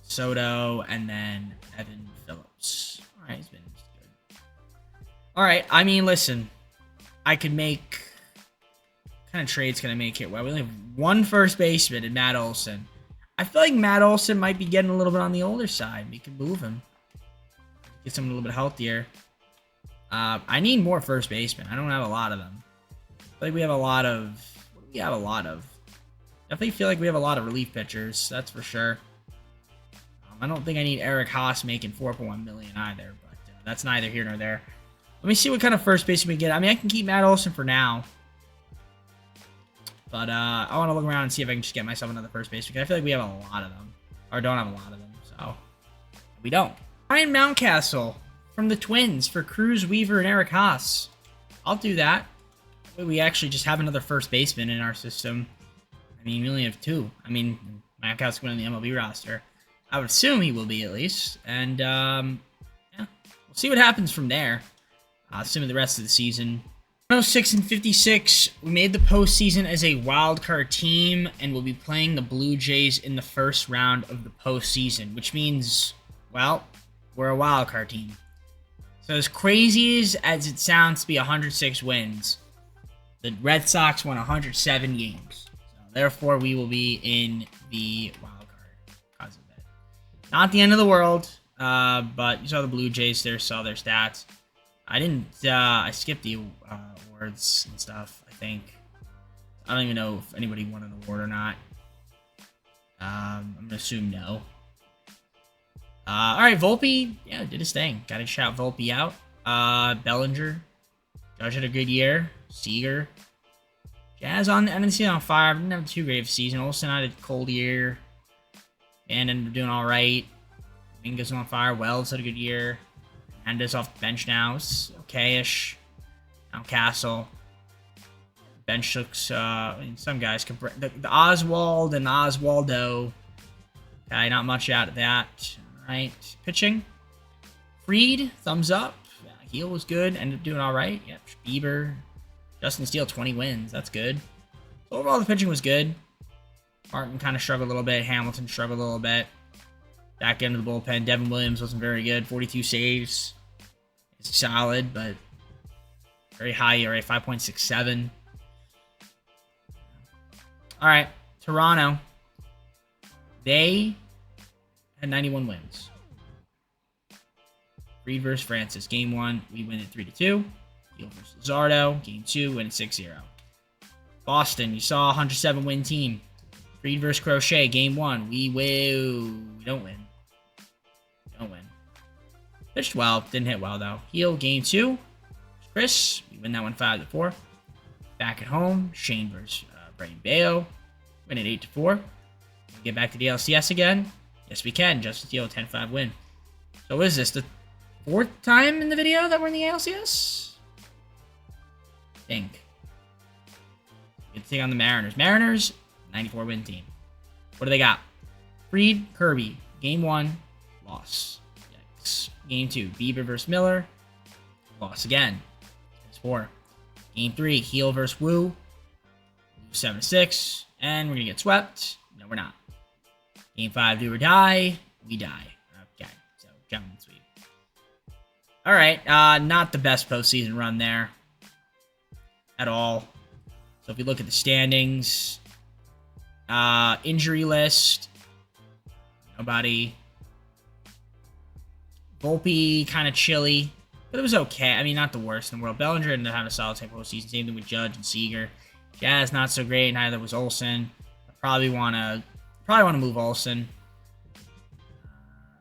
Soto, and then Evan Phillips. All right, he's been good. All right, I mean, listen. I could make... What kind of trade's going to make it? Well, we only have one first baseman in Matt Olson. I feel like Matt Olson might be getting a little bit on the older side. We could move him. Get someone a little bit healthier. I need more first basemen. I don't have a lot of them. I feel like we have a lot of... What do we have a lot of? Definitely feel like we have a lot of relief pitchers. That's for sure. I don't think I need Eric Haas making $4.1 million either, but that's neither here nor there. Let me see what kind of first baseman we get. I mean, I can keep Matt Olson for now. But I want to look around and see if I can just get myself another first baseman, because I feel like we have a lot of them. Or don't have a lot of them, so... We don't. Ryan Mountcastle from the Twins for Cruz, Weaver, and Eric Haas. I'll do that. We actually just have another first baseman in our system. I mean, we only have two. I mean, Mountcastle's going on the MLB roster. I would assume he will be, at least. And, yeah, we'll see what happens from there. Assuming the rest of the season. 106-56, we made the postseason as a wild card team, and we'll be playing the Blue Jays in the first round of the postseason, which means, well, we're a wild card team. So as crazy as it sounds to be 106 wins, the Red Sox won 107 games. So therefore, we will be in the wild card because of it. Not the end of the world, but you saw the Blue Jays there, saw their stats. I didn't, I skipped the awards and stuff, I think. I don't even know if anybody won an award or not. I'm going to assume no. Alright, Volpe, yeah, did his thing. Gotta shout Volpe out. Bellinger. Judge had a good year. Seager. Jazz on, I didn't see it on fire. Didn't have too great of a season. Olsen had a cold year. And ended up doing alright. Mingus on fire. Wells had a good year. Hernandez off the bench now. It's okay-ish. Now Castle. Bench looks, I mean, some guys could break. The Oswald and Oswaldo. Okay, not much out of that. Alright. Pitching. Fried, thumbs up. Heel was good. Ended up doing alright. Yep. Bieber. Justin Steele, 20 wins. That's good. So overall, the pitching was good. Martin kind of struggled a little bit. Hamilton struggled a little bit. Back into the bullpen. Devin Williams wasn't very good. 42 saves. It's solid, but very high ERA, 5.67. All right, Toronto. They had 91 wins. Reed versus Francis. Game 1, we win it 3-2. Deal versus Luzardo. Game 2, win it 6-0. Boston, you saw a 107 win team. Reed versus Crochet. Game 1, we don't win. Don't win. Pitched well, didn't hit well though. Heel, game 2. Chris, we win that one 5-4. Back at home, Shane versus Brain Bayo. Win it 8-4. Get back to the LCS again. Yes, we can. Justin Steele, 10-5 win. So what is this, the 4th time in the video that we're in the LCS? I think. Good thing on the Mariners. Mariners, 94 win team. What do they got? Fried, Kirby. Game 1, loss. Yikes. Game 2, Bieber versus Miller. Loss again. 6-4. Game 3, Heel versus Wu. 7-6. And we're going to get swept. No, we're not. Game 5, do or die. We die. Okay. So, gentlemen sweep. All right, not the best postseason run there at all. So if you look at the standings, injury list, nobody. Volpe kind of chilly, but it was okay. I mean, not the worst in the world. Bellinger ended up having a solid postseason. Same thing with Judge and Seager. Jazz not so great. Neither was Olsen. I probably want to move Olsen.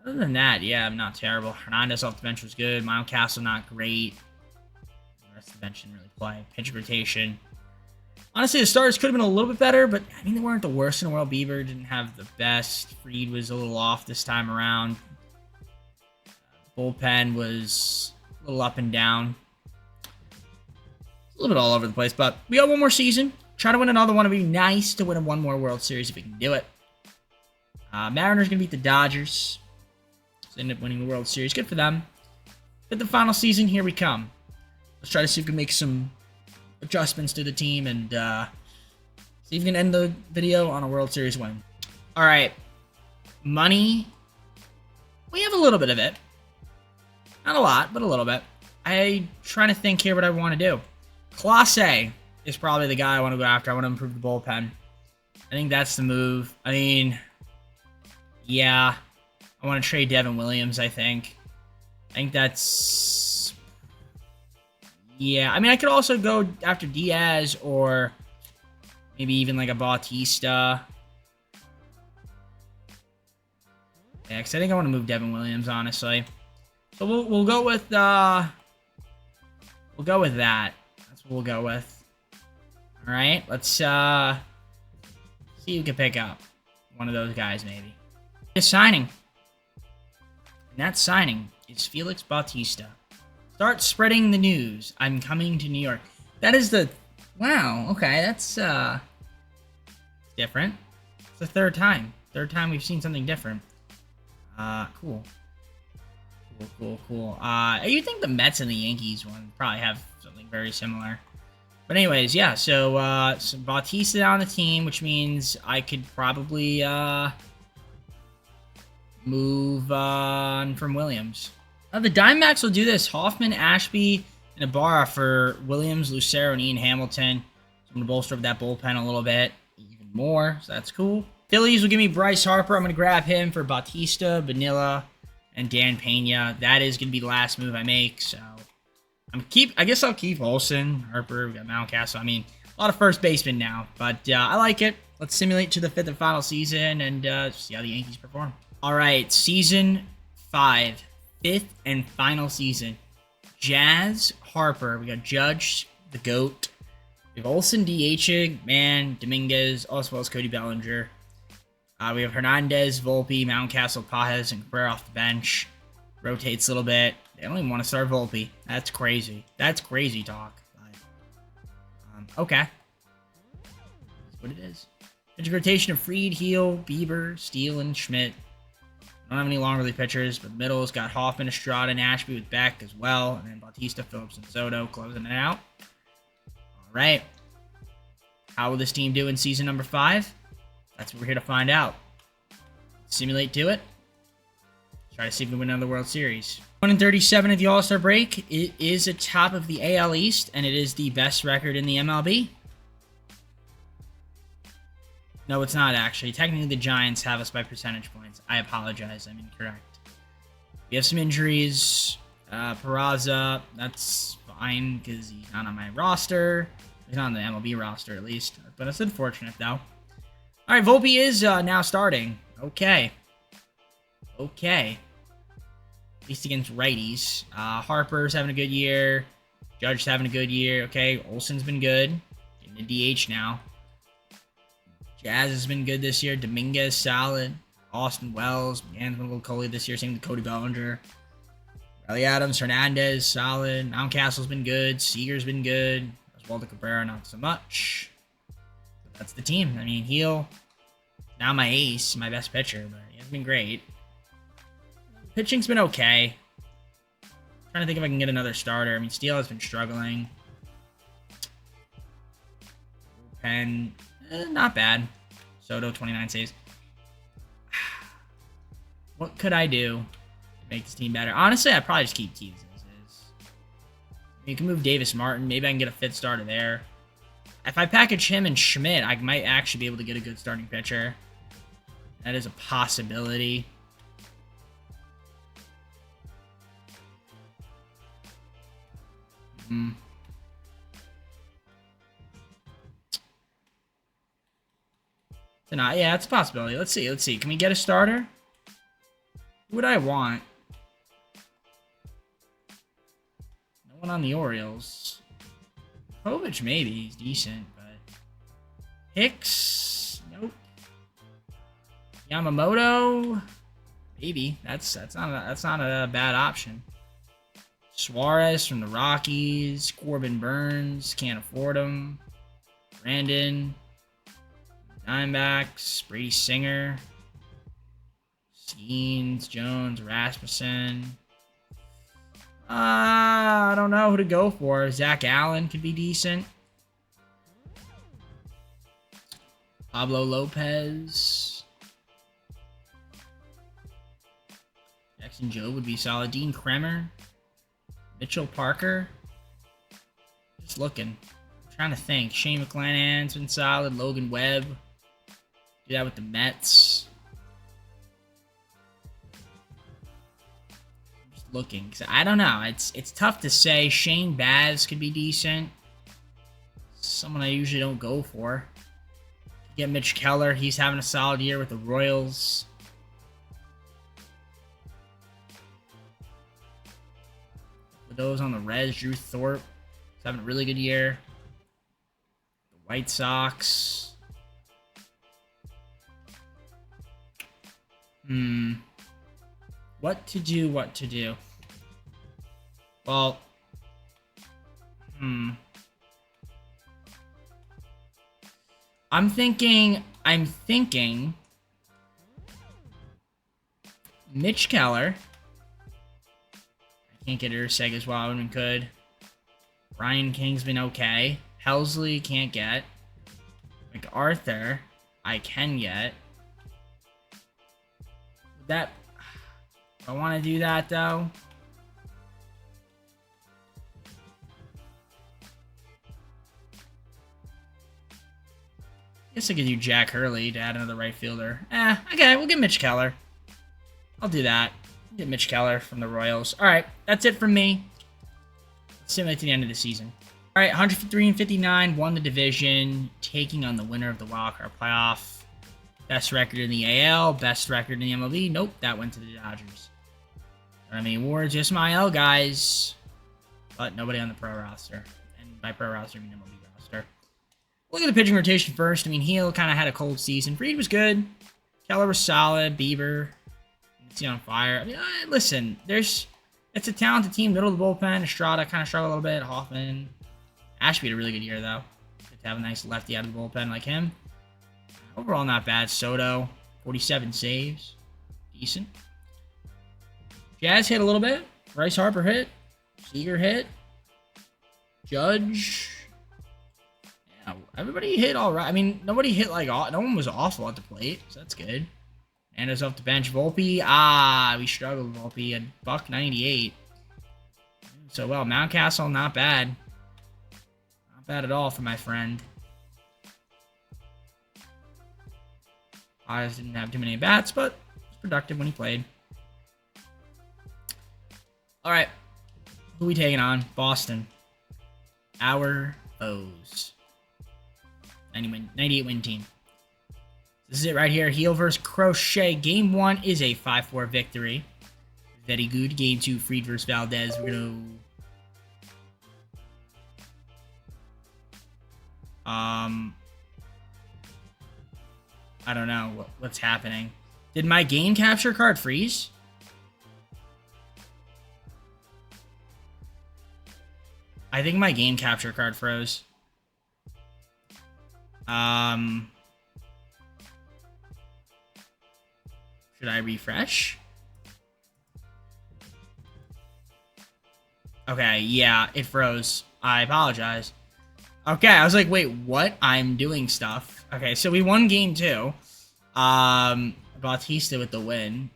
Other than that, yeah, I'm not terrible. Hernandez off the bench was good. Mountcastle not great. The rest of the bench didn't really play. Pitch rotation. Honestly, the starters could have been a little bit better, but I mean, they weren't the worst in the world. Bieber didn't have the best. Fried was a little off this time around. Bullpen was a little up and down. A little bit all over the place, but we got one more season. Try to win another one. It'd be nice to win one more World Series if we can do it. Mariners going to beat the Dodgers. So end up winning the World Series. Good for them. But the final season, here we come. Let's try to see if we can make some adjustments to the team and see if we can end the video on a World Series win. All right. Money. We have a little bit of it. Not a lot, but a little bit. I'm trying to think here what I want to do. Clase is probably the guy I want to go after. I want to improve the bullpen. I think that's the move. I mean, yeah. I want to trade Devin Williams, I think. I think that's... Yeah. I mean, I could also go after Diaz or maybe even like a Bautista. Yeah, because I think I want to move Devin Williams, honestly. So we'll go with that. That's what we'll go with. All right, let's see who can pick up one of those guys maybe. A signing, and that signing is Felix Bautista. Start spreading the news. I'm coming to New York. That is the wow. Okay, that's different. It's the third time. Third time we've seen something different. Cool. Cool. You think the Mets and the Yankees one probably have something very similar. But anyways, yeah, so Bautista on the team, which means I could probably move on from Williams. The Diamondbacks will do this. Hoffman, Ashby, and Ibarra for Williams, Lucero, and Ian Hamilton. So I'm going to bolster up that bullpen a little bit, even more, so that's cool. Phillies will give me Bryce Harper. I'm going to grab him for Bautista, Vanilla, and Dan Pena. That is going to be the last move I make, so I guess I'll keep Olsen, Harper, we got Mountcastle. I mean, a lot of first basemen now, but I like it. Let's simulate to the fifth and final season and see how the Yankees perform. All right, season 5, fifth and final season. Jazz, Harper. We got Judge, the GOAT. We have Olsen DHing, man, Dominguez, as well as Cody Bellinger. We have Hernandez, Volpe, Mountcastle, Pajes, and Cabrera off the bench. Rotates a little bit. They don't even want to start Volpe. That's crazy. That's crazy talk. But, okay. That's what it is. Pitching rotation of Fried, Heel, Bieber, Steele, and Schmidt. Don't have any long relief pitchers, but the middle's got Hoffman, Estrada, and Ashby with Beck as well. And then Bautista, Phillips, and Soto closing it out. All right. How will this team do in season number 5? That's what we're here to find out. Simulate to it. Try to see if we can win another World Series. 1-37 at the All-Star break. It is atop of the AL East, and it is the best record in the MLB. No, it's not actually. Technically, the Giants have us by percentage points. I apologize. I'm incorrect. We have some injuries. Peraza, that's fine because he's not on my roster. He's not on the MLB roster, at least. But it's unfortunate, though. All right, Volpe is now starting. Okay. At least against righties. Harper's having a good year. Judge's having a good year. Okay, Olsen's been good. Getting a DH now. Jazz has been good this year. Dominguez, solid. Austin Wells. McGann's been a little coldy this year. Same with Cody Bellinger. Riley Adams, Hernandez, solid. Mountcastle's been good. Seager's been good. Oswaldo Cabrera, not so much. That's the team. I mean, Heel, now my ace, my best pitcher, but he hasn't been great. Pitching's been okay. Trying to think if I can get another starter. I mean, Steele has been struggling. Pen, not bad. Soto, 29 saves. What could I do to make this team better? Honestly, I'd probably just keep teams as You can move Davis Martin. Maybe I can get a fifth starter there. If I package him and Schmidt, I might actually be able to get a good starting pitcher. That is a possibility. Yeah, it's a possibility. Let's see. Can we get a starter? Who would I want? No one on the Orioles. Povich, maybe. He's decent, but... Hicks? Nope. Yamamoto? Maybe. That's not a bad option. Suarez from the Rockies. Corbin Burns. Can't afford him. Brandon. Diamondbacks, Brady Singer, Skeens, Jones, Rasmussen. I don't know who to go for. Zach Allen could be decent. Pablo Lopez. Jackson Joe would be solid. Dean Kremer. Mitchell Parker. Just looking. I'm trying to think. Shane McClanahan's been solid. Logan Webb. Do that with the Mets. I'm just looking. Cause I don't know. It's tough to say. Shane Baz could be decent. Someone I usually don't go for. Get Mitch Keller. He's having a solid year with the Royals. With those on the Reds, Drew Thorpe. He's having a really good year. The White Sox. What to do? Well, I'm thinking Mitch Keller. I can't get Urseg as well. I would have been good. Ryan King's been okay. Helsley can't get. MacArthur, I can get. That I want to do that though. Guess I could do Jack Hurley to add another right fielder. Okay, we'll get Mitch Keller. I'll do that. Get Mitch Keller from the Royals. All right, that's it from me. Simulate to the end of the season. All right, 153-59, won the division, taking on the winner of the wildcard playoff. Best record in the AL, best record in the MLB. Nope, that went to the Dodgers. I mean, we're just my L guys, but nobody on the pro roster. And by pro roster, I mean MLB roster. Look at the pitching rotation first. I mean, Heel kind of had a cold season. Fried was good. Keller was solid. Bieber, see on fire. I mean, listen, it's a talented team. Middle of the bullpen. Estrada kind of struggled a little bit. Hoffman. Ashby had a really good year, though. Good to have a nice lefty out of the bullpen like him. Overall, not bad. Soto, 47 saves. Decent. Jazz hit a little bit. Bryce Harper hit. Seager hit. Judge. Yeah, everybody hit all right. I mean, nobody hit like... No one was awful at the plate, so that's good. And it's off the bench. Volpe. We struggled with Volpe. A $1.98. So, well, Mountcastle, not bad. Not bad at all for my friend. Eyes didn't have too many bats, but was productive when he played. All right, who we taking on? Boston. Our foes. 98 win team. This is it right here. Heel versus Crochet. Game 1 is a 5-4 victory. Very good. Game 2, Fried versus Valdez. We're gonna. I don't know what's happening. Did my game capture card freeze? I think my game capture card froze. Should I refresh? Okay, yeah, it froze. I apologize. Okay, I was like, wait, what? I'm doing stuff. Okay, so we won game 2. Bautista with the win.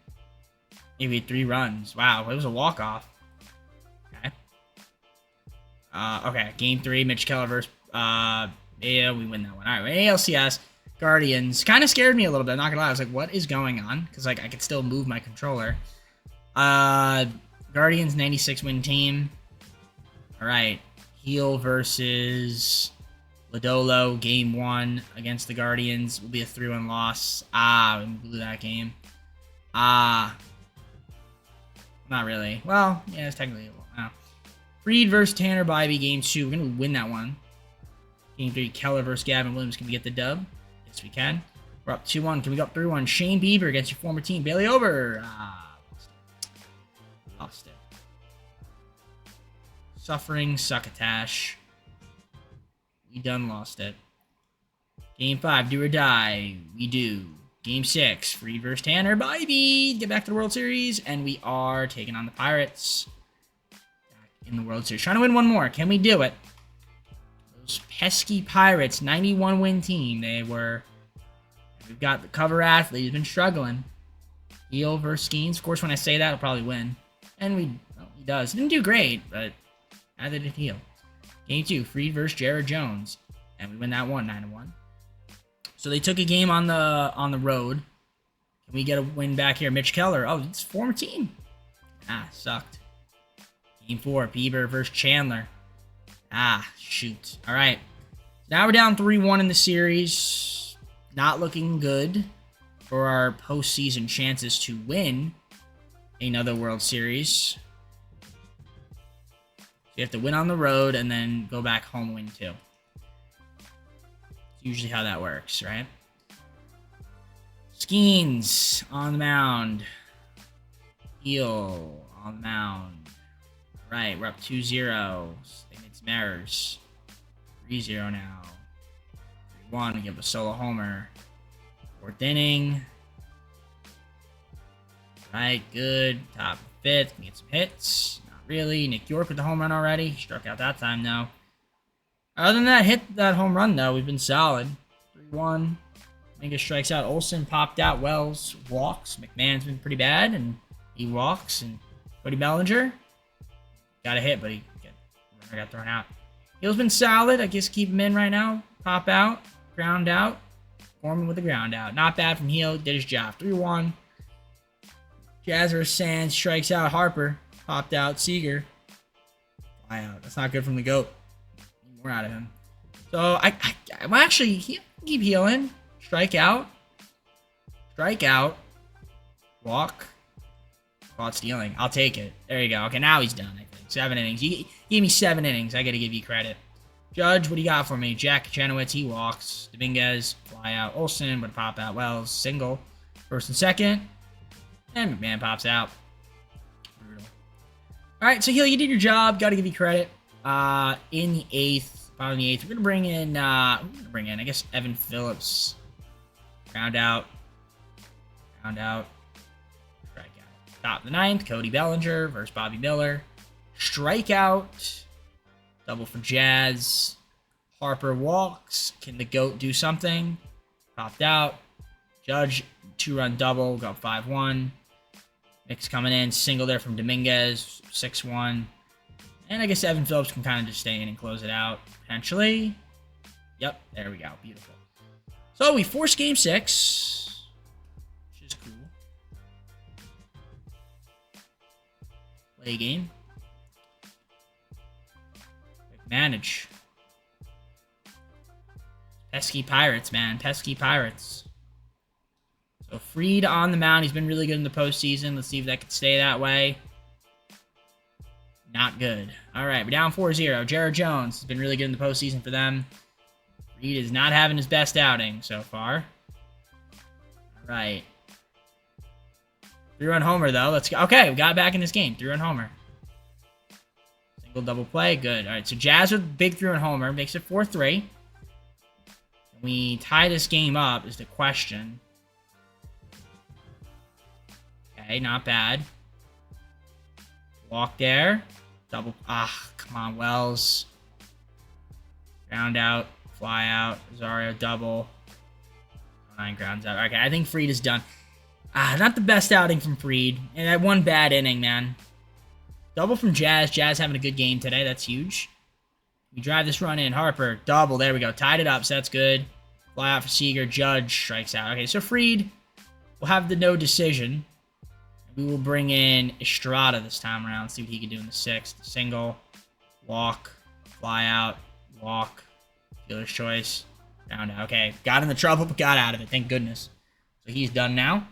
Maybe 3 runs. Wow, it was a walk-off. Okay. Okay, game 3, Mitch Keller versus yeah, we win that one. All right, ALCS Guardians kind of scared me a little bit. Not gonna lie, I was like, what is going on? Because like I could still move my controller. Guardians 96 win team. All right, Heel versus Lodolo, game 1 against the Guardians will be a 3-1 loss. We blew that game. Not really. Well, yeah, it's technically a Freed versus Tanner Bybee, game 2. We're going to win that one. Game 3, Keller versus Gavin Williams. Can we get the dub? Yes, we can. We're up 2-1. Can we go up 3-1? Shane Bieber against your former team. Bailey Ober. Lost it. Suffering Succotash. We done lost it. Game 5, do or die. We do. Game 6, Freed versus Tanner Bybee. Get back to the World Series. And we are taking on the Pirates. In the World Series. Trying to win one more. Can we do it? Those pesky Pirates, 91 win team. We've got the cover athlete. He's been struggling. Heel versus Skeens. Of course, when I say that, he'll probably win. And he does. He didn't do great, but neither did Heel. Game 2, Freed versus Jared Jones. And we win that one, 9-1. So they took a game on the road. Can we get a win back here? Mitch Keller. Oh, it's former team. Sucked. Game 4, Bieber versus Chandler. Shoot. All right. Now we're down 3-1 in the series. Not looking good for our postseason chances to win another World Series. You have to win on the road and then go back home, win 2. It's usually how that works, right? Skeens on the mound. Heel on the mound. Right, we're up 2-0. They made some errors. 3-0 now. 3-1, we give a solo homer. 4th inning. Right, good. Top 5th, can get some hits. Not really. Nick York with the home run already. Struck out that time, though. Other than that home run, though, we've been solid. 3-1. Mingus strikes out. Olsen popped out. Wells walks. McMahon's been pretty bad, and he walks. And Cody Bellinger got a hit, but got thrown out. Heel's been solid. I guess keep him in right now. Pop out. Ground out. Foreman with the ground out. Not bad from Heel. Did his job. 3-1. Jazzer Sands strikes out. Harper popped out. Seager. Fly out. That's not good from the GOAT. Need more out of him. So I'm actually keep healing. Strike out. Strike out. Walk. Caught stealing. I'll take it. There you go. Okay, now he's done, I think. 7 innings. You gave me 7 innings. I got to give you credit. Judge, what do you got for me? Jack Chenoweth, he walks. Dominguez, fly out. Olsen would pop out. Wells, single. 1st and 2nd. And McMahon pops out. Brutal. All right, so Heel, you did your job. Got to give you credit. In the 8th, bottom of the 8th, we're gonna bring in. I guess Evan Phillips. Round out. Strike out. Top of the 9th, Cody Bellinger versus Bobby Miller. Strikeout. Double for Jazz. Harper walks. Can the GOAT do something? Popped out. Judge, 2-run double. Go 5-1. Nick's coming in. Single there from Dominguez. 6-1. And I guess Evan Phillips can kind of just stay in and close it out. Potentially. Yep. There we go. Beautiful. So we forced game 6. Which is cool. Play game. Manage. Pesky Pirates, man. Pesky Pirates. So Freed on the mound. He's been really good in the postseason. Let's see if that can stay that way. Not good. All right, we're down 4-0. Jared Jones has been really good in the postseason for them. Freed is not having his best outing so far. All right. 3-run homer, though. Let's go. Okay, we got back in this game. 3-run homer. Single double play. Good. All right, so Jazz with big 3-run homer. Makes it 4-3. Can we tie this game up is the question. Okay, not bad. Walk there. Double. Come on, Wells. Ground out. Fly out. Rosario double. 9 grounds out. Okay, I think Freed is done. Not the best outing from Freed. And that one bad inning, man. Double from Jazz. Jazz having a good game today. That's huge. We drive this run in. Harper, double. There we go. Tied it up, so that's good. Fly out for Seager. Judge strikes out. Okay, so Fried will have the no decision. We will bring in Estrada this time around. See what he can do in the 6th. Single. Walk. Fly out. Walk. Fielder's choice. Round out. Okay, got in the trouble, but got out of it. Thank goodness. So he's done now.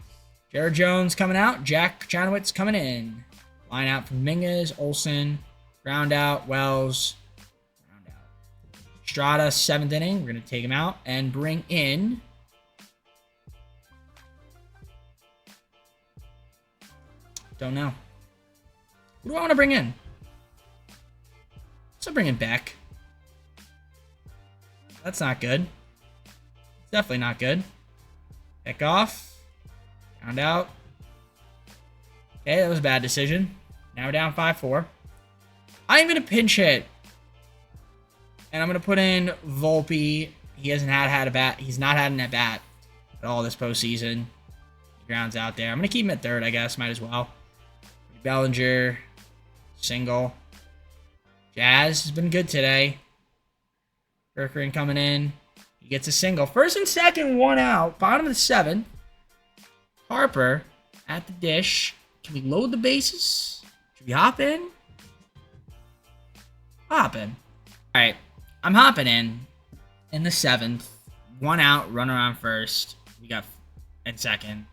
Jared Jones coming out. Jack Janowitz coming in. Line out from Mingus. Olsen. Round out. Wells. Round out. Estrada, 7th inning. We're going to take him out and bring in... Don't know. Who do I want to bring in? Let's bring in Beck. That's not good. Definitely not good. Beck off. Round out. Okay, that was a bad decision. Now we're down 5-4. I'm going to pinch hit. And I'm going to put in Volpe. He hasn't had a bat. He's not had an at bat at all this postseason. He grounds out there. I'm going to keep him at 3rd, I guess. Might as well. Bellinger. Single. Jazz has been good today. Kirkering coming in. He gets a single. 1st and 2nd, 1 out. Bottom of the 7th. Harper at the dish. Can we load the bases? Should we hop in? Hop in. All right. I'm hopping in the 7th. 1 out. Runner on 1st. We got in 2nd.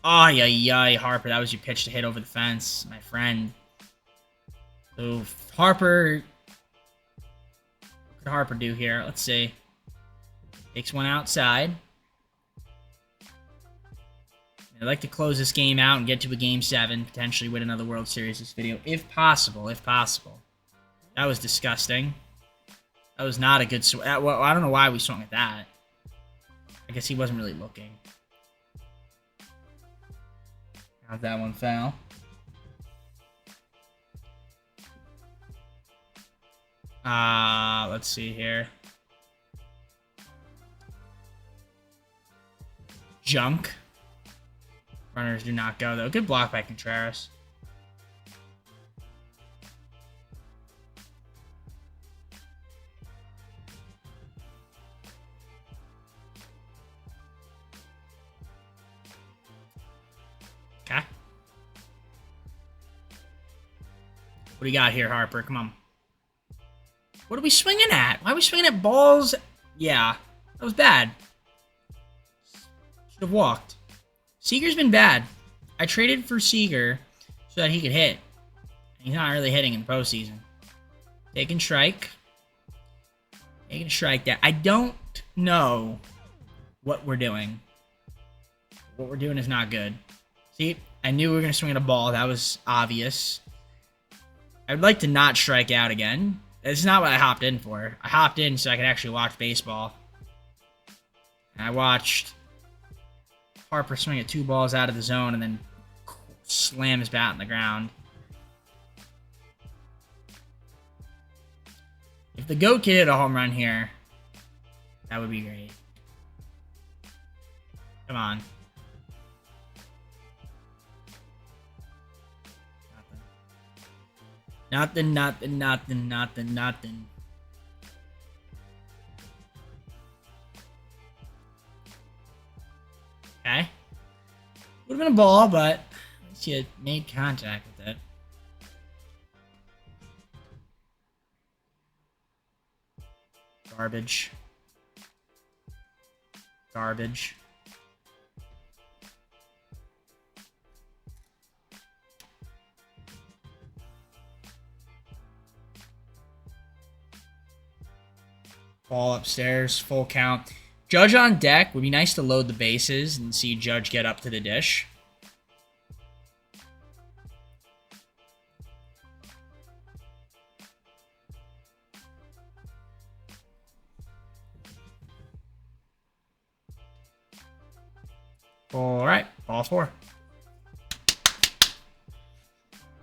Oh, yeah, Harper. That was your pitch to hit over the fence, my friend. So, Harper... What could Harper do here? Let's see. Takes one outside. I'd like to close this game out and get to a Game 7. Potentially win another World Series this video. If possible. If possible. That was disgusting. That was not a good swing. Well, I don't know why we swung at that. I guess he wasn't really looking. How'd that one foul? Let's see here. Junk. Runners do not go, though. Good block by Contreras. Okay. What do you got here, Harper? Come on. What are we swinging at? Why are we swinging at balls? Yeah, that was bad. Should have walked. Seager's been bad. I traded for Seager so that he could hit. He's not really hitting in the postseason. Taking strike. Taking a strike there. I don't know what we're doing. What we're doing is not good. See, I knew we were going to swing at a ball. That was obvious. I would like to not strike out again. It's not what I hopped in for. I hopped in so I could actually watch baseball. And I watched Harper swing at 2 balls out of the zone and then slam his bat on the ground. If the GOAT could hit a home run here, that would be great. Come on. Nothing. Okay. Would have been a ball, but at least you made contact with it. Garbage. Garbage. Ball upstairs, full count. Judge on deck. Would be nice to load the bases and see Judge get up to the dish. All right, ball 4.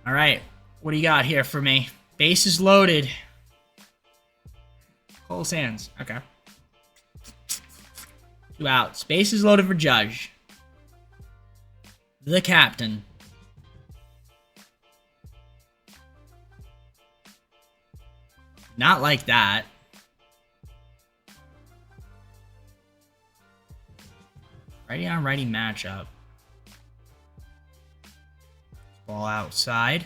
All right, what do you got here for me? Bases loaded. Cole Sands. Okay. 2 outs. Bases loaded for Judge. The captain. Not like that. Righty on righty matchup. Ball outside.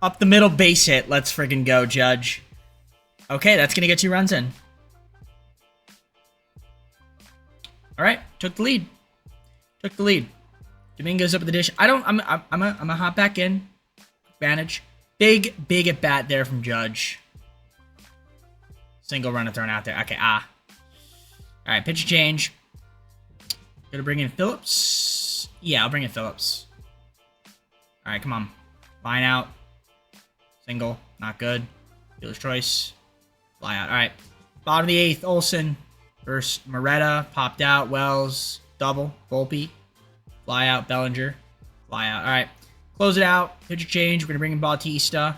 Up the middle, base hit. Let's friggin' go, Judge. Okay, that's gonna get 2 runs in. All right, took the lead. Took the lead. Domingo's up at the dish. I'm a hop back in. Advantage. Big at bat there from Judge. Single runner thrown out there. Okay, All right, pitch change. Gonna bring in Phillips. Yeah, I'll bring in Phillips. All right, come on. Line out. Single. Not good. Dealer's choice. Fly out. All right. Bottom of the 8th, Olsen versus Moretta. Popped out. Wells. Double. Volpe. Fly out. Bellinger. Fly out. All right. Close it out. Pitch change. We're going to bring in Bautista.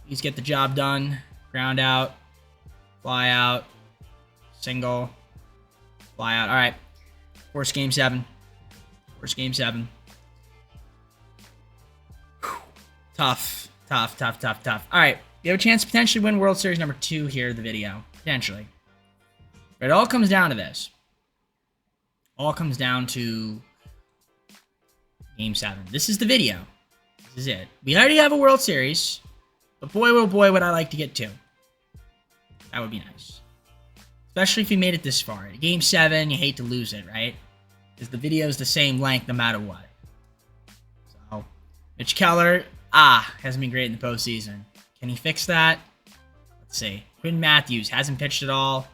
Please get the job done. Ground out. Fly out. Single. Fly out. All right. Force game 7. Force game 7. Tough. All right. You have a chance to potentially win World Series number 2 here in the video. Potentially. But it all comes down to this. All comes down to Game 7. This is the video. This is it. We already have a World Series. But boy, oh boy, would I like to get 2. That would be nice. Especially if you made it this far. Game 7, you hate to lose it, right? Because the video is the same length no matter what. So, Mitch Keller... hasn't been great in the postseason. Can he fix that? Let's see. Quinn Matthews hasn't pitched at all.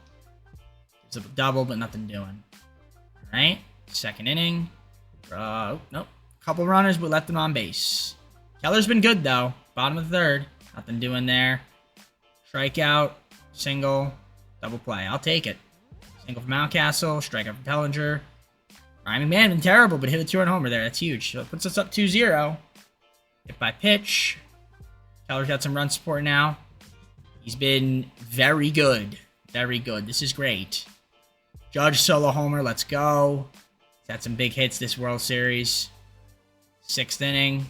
It's a double, but nothing doing. All right. Second inning. Nope. Couple runners, but left them on base. Keller's been good, though. Bottom of the 3rd. Nothing doing there. Strikeout. Single. Double play. I'll take it. Single from Mountcastle. Strikeout from Bellinger. Ryan McMahon been terrible, but hit a 2-run homer there. That's huge. So it puts us up 2-0. Hit by pitch. Keller's got some run support now. He's been very good. Very good. This is great. Judge solo homer. Let's go. He's had some big hits this World Series. 6th inning.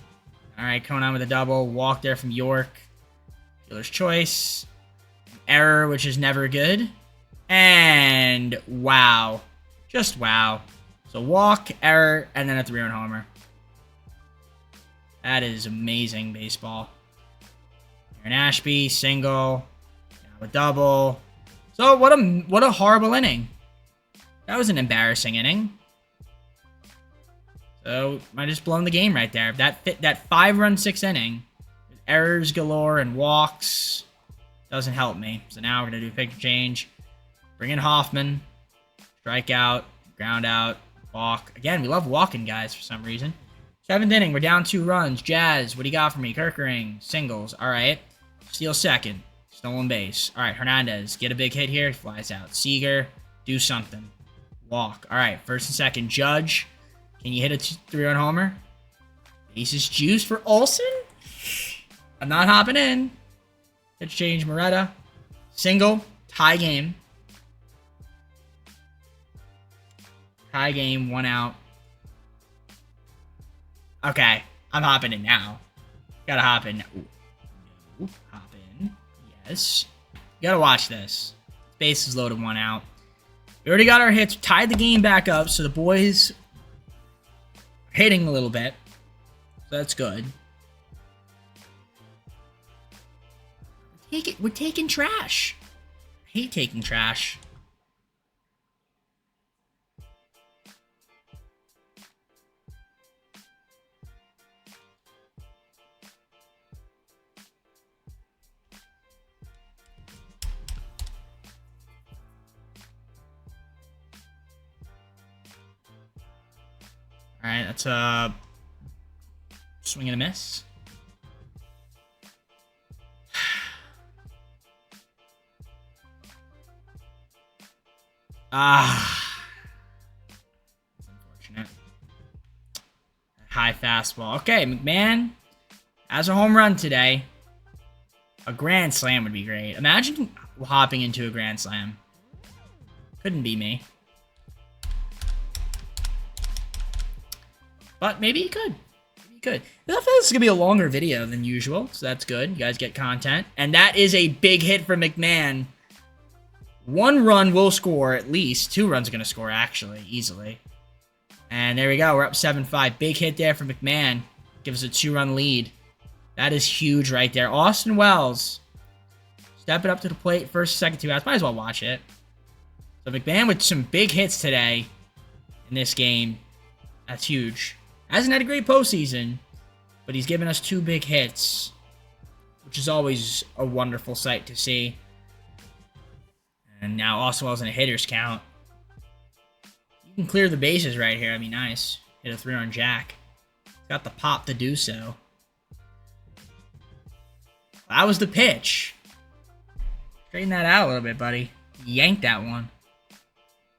All right, coming on with a double. Walk there from York. Dealer's choice. Error, which is never good. And wow. Just wow. So walk, error, and then a 3-run homer. That is amazing baseball. Aaron Ashby, single. Now a double. So what a horrible inning. That was an embarrassing inning. So might have just blown the game right there. That 5-run 6th inning, with errors galore and walks, doesn't help me. So now we're gonna do a pitch change. Bring in Hoffman. Strikeout, ground out, walk. Again, we love walking guys for some reason. 7th inning, we're down 2 runs. Jazz, what do you got for me? Kirkering, singles. All right. Steal 2nd. Stolen base. All right, Hernandez, get a big hit here. Flies out. Seager, do something. Walk. All right, 1st and 2nd. Judge, can you hit a 3-run homer? Bases juice for Olsen? I'm not hopping in. Pitch change, Moretta. Single. Tie game. Tie game, 1 out. Okay, I'm hopping in now. Gotta hop in. Ooh. Hop in. Yes. You gotta watch this. Base is loaded, 1 out. We already got our hits. Tied the game back up, so the boys are hitting a little bit. So that's good. We're taking trash. I hate taking trash. All right, that's a swing and a miss. high fastball. Okay, McMahon has a home run today. A grand slam would be great. Imagine hopping into a grand slam. Couldn't be me. But maybe he could. Maybe he could. I feel like this is going to be a longer video than usual, so that's good. You guys get content. And that is a big hit for McMahon. 1 run will score at least. 2 runs are going to score, actually, easily. And there we go. We're up 7-5. Big hit there for McMahon. Gives us a 2-run lead. That is huge right there. Austin Wells stepping up to the plate. First, second, 2 outs. Might as well watch it. So McMahon with some big hits today in this game. That's huge. Hasn't had a great postseason, but he's given us 2 big hits, which is always a wonderful sight to see. And now Austin Wells in a hitter's count. You can clear the bases right here. That'd be nice. Hit a 3-run jack. Got the pop to do so. That was the pitch. Straighten that out a little bit, buddy. Yanked that one.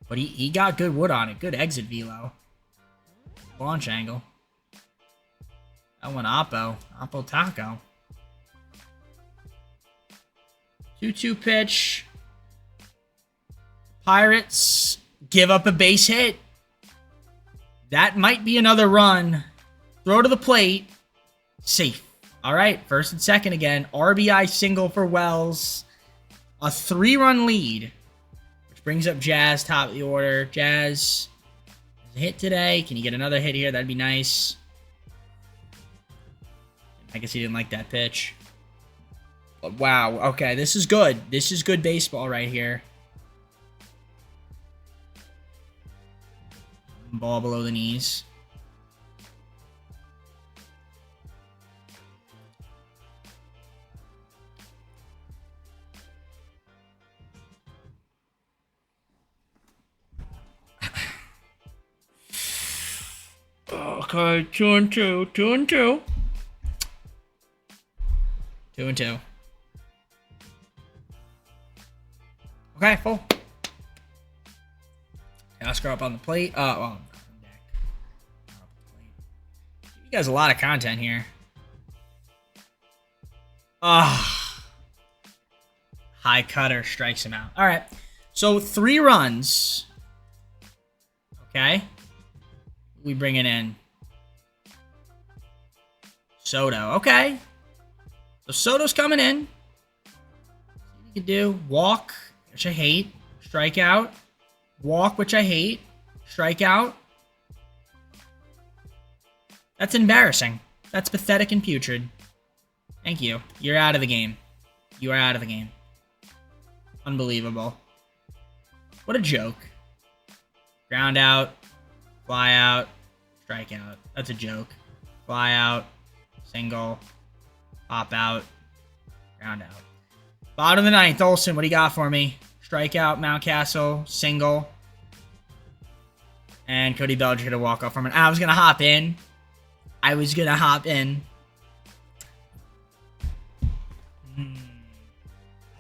But he got good wood on it. Good exit velo. Launch angle. That one Oppo. Oppo Taco. 2-2 pitch. Pirates give up a base hit. That might be another run. Throw to the plate. Safe. All right, first and second again. RBI single for Wells. A 3-run lead, which brings up Jazz top of the order. Jazz has a hit today. Can you get another hit here? That'd be nice. I guess he didn't like that pitch. But wow, okay, this is good. This is good baseball right here. Ball below the knees. Okay, 2-2. 2-2. 2-2. Okay, full. Oscar up on the plate. Well, you guys a lot of content here. High cutter strikes him out. All right. So 3 runs. Okay. We bring it in. Soto. Okay. So Soto's coming in. See what you can do. Walk, which I hate. Strikeout. Walk, which I hate. Strikeout. That's embarrassing. That's pathetic and putrid. Thank you. You're out of the game. You are out of the game. Unbelievable. What a joke. Ground out. Fly out. Strikeout. That's a joke. Fly out. Single. Pop out. Ground out. Bottom of the 9th. Olsen, what do you got for me? Strikeout. Mountcastle. Single. And Cody Bellinger to walk off from it. I was going to hop in. I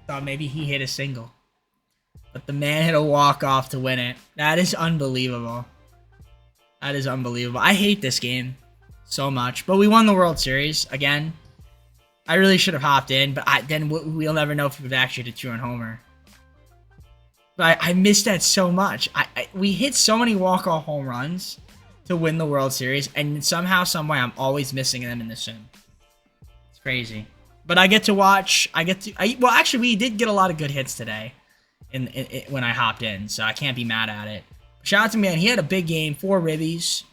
thought maybe he hit a single. But the man hit a walk-off to win it. That is unbelievable. That is unbelievable. I hate this game so much. But we won the World Series. Again, I really should have hopped in. But then we'll never know if we would actually hit a 2-run homer. But I missed that so much. We hit so many walk-off home runs to win the World Series. And somehow, someway, I'm always missing them in the sim. It's crazy. But I get to watch. Well, actually, we did get a lot of good hits today when I hopped in. So I can't be mad at it. Shout out to man. He had a big game. 4 ribbies.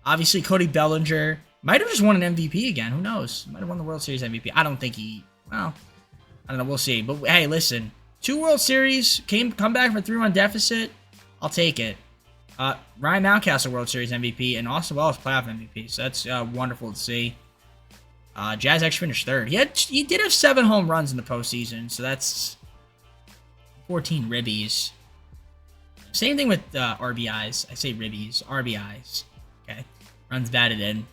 Obviously, Cody Bellinger might have just won an MVP again. Who knows? Might have won the World Series MVP. I don't think he... Well, I don't know. We'll see. But hey, listen. 2 World Series. Come back from a 3-run deficit. I'll take it. Ryan Mountcastle World Series MVP. And Austin Wells playoff MVP. So that's wonderful to see. Jazz actually finished 3rd. He did have 7 home runs in the postseason, so that's 14 ribbies. Same thing with RBIs. I say ribbies, RBIs. Okay, runs batted in.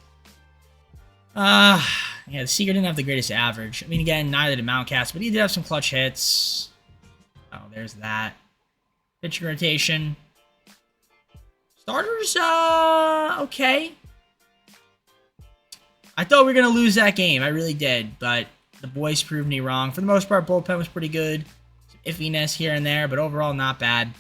Yeah, the Seager didn't have the greatest average. I mean, again, neither did Mountcastle, but he did have some clutch hits. Oh, there's that. Pitching rotation. Starters, okay. I thought we were going to lose that game. I really did, but the boys proved me wrong. For the most part, bullpen was pretty good. Some iffiness here and there, but overall not bad.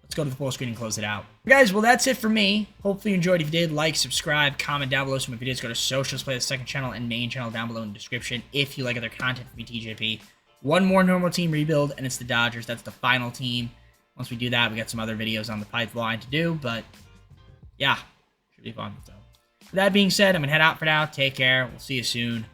Let's go to the full screen and close it out. Guys, well, that's it for me. Hopefully you enjoyed. If you did, like, subscribe, comment down below some of my videos. Go to socials, play the second channel and main channel down below in the description if you like other content from me, TJP. One more normal team rebuild, and it's the Dodgers. That's the final team. Once we do that, we got some other videos on the pipeline to do, but yeah, should be fun. So, with that being said, I'm going to head out for now. Take care. We'll see you soon.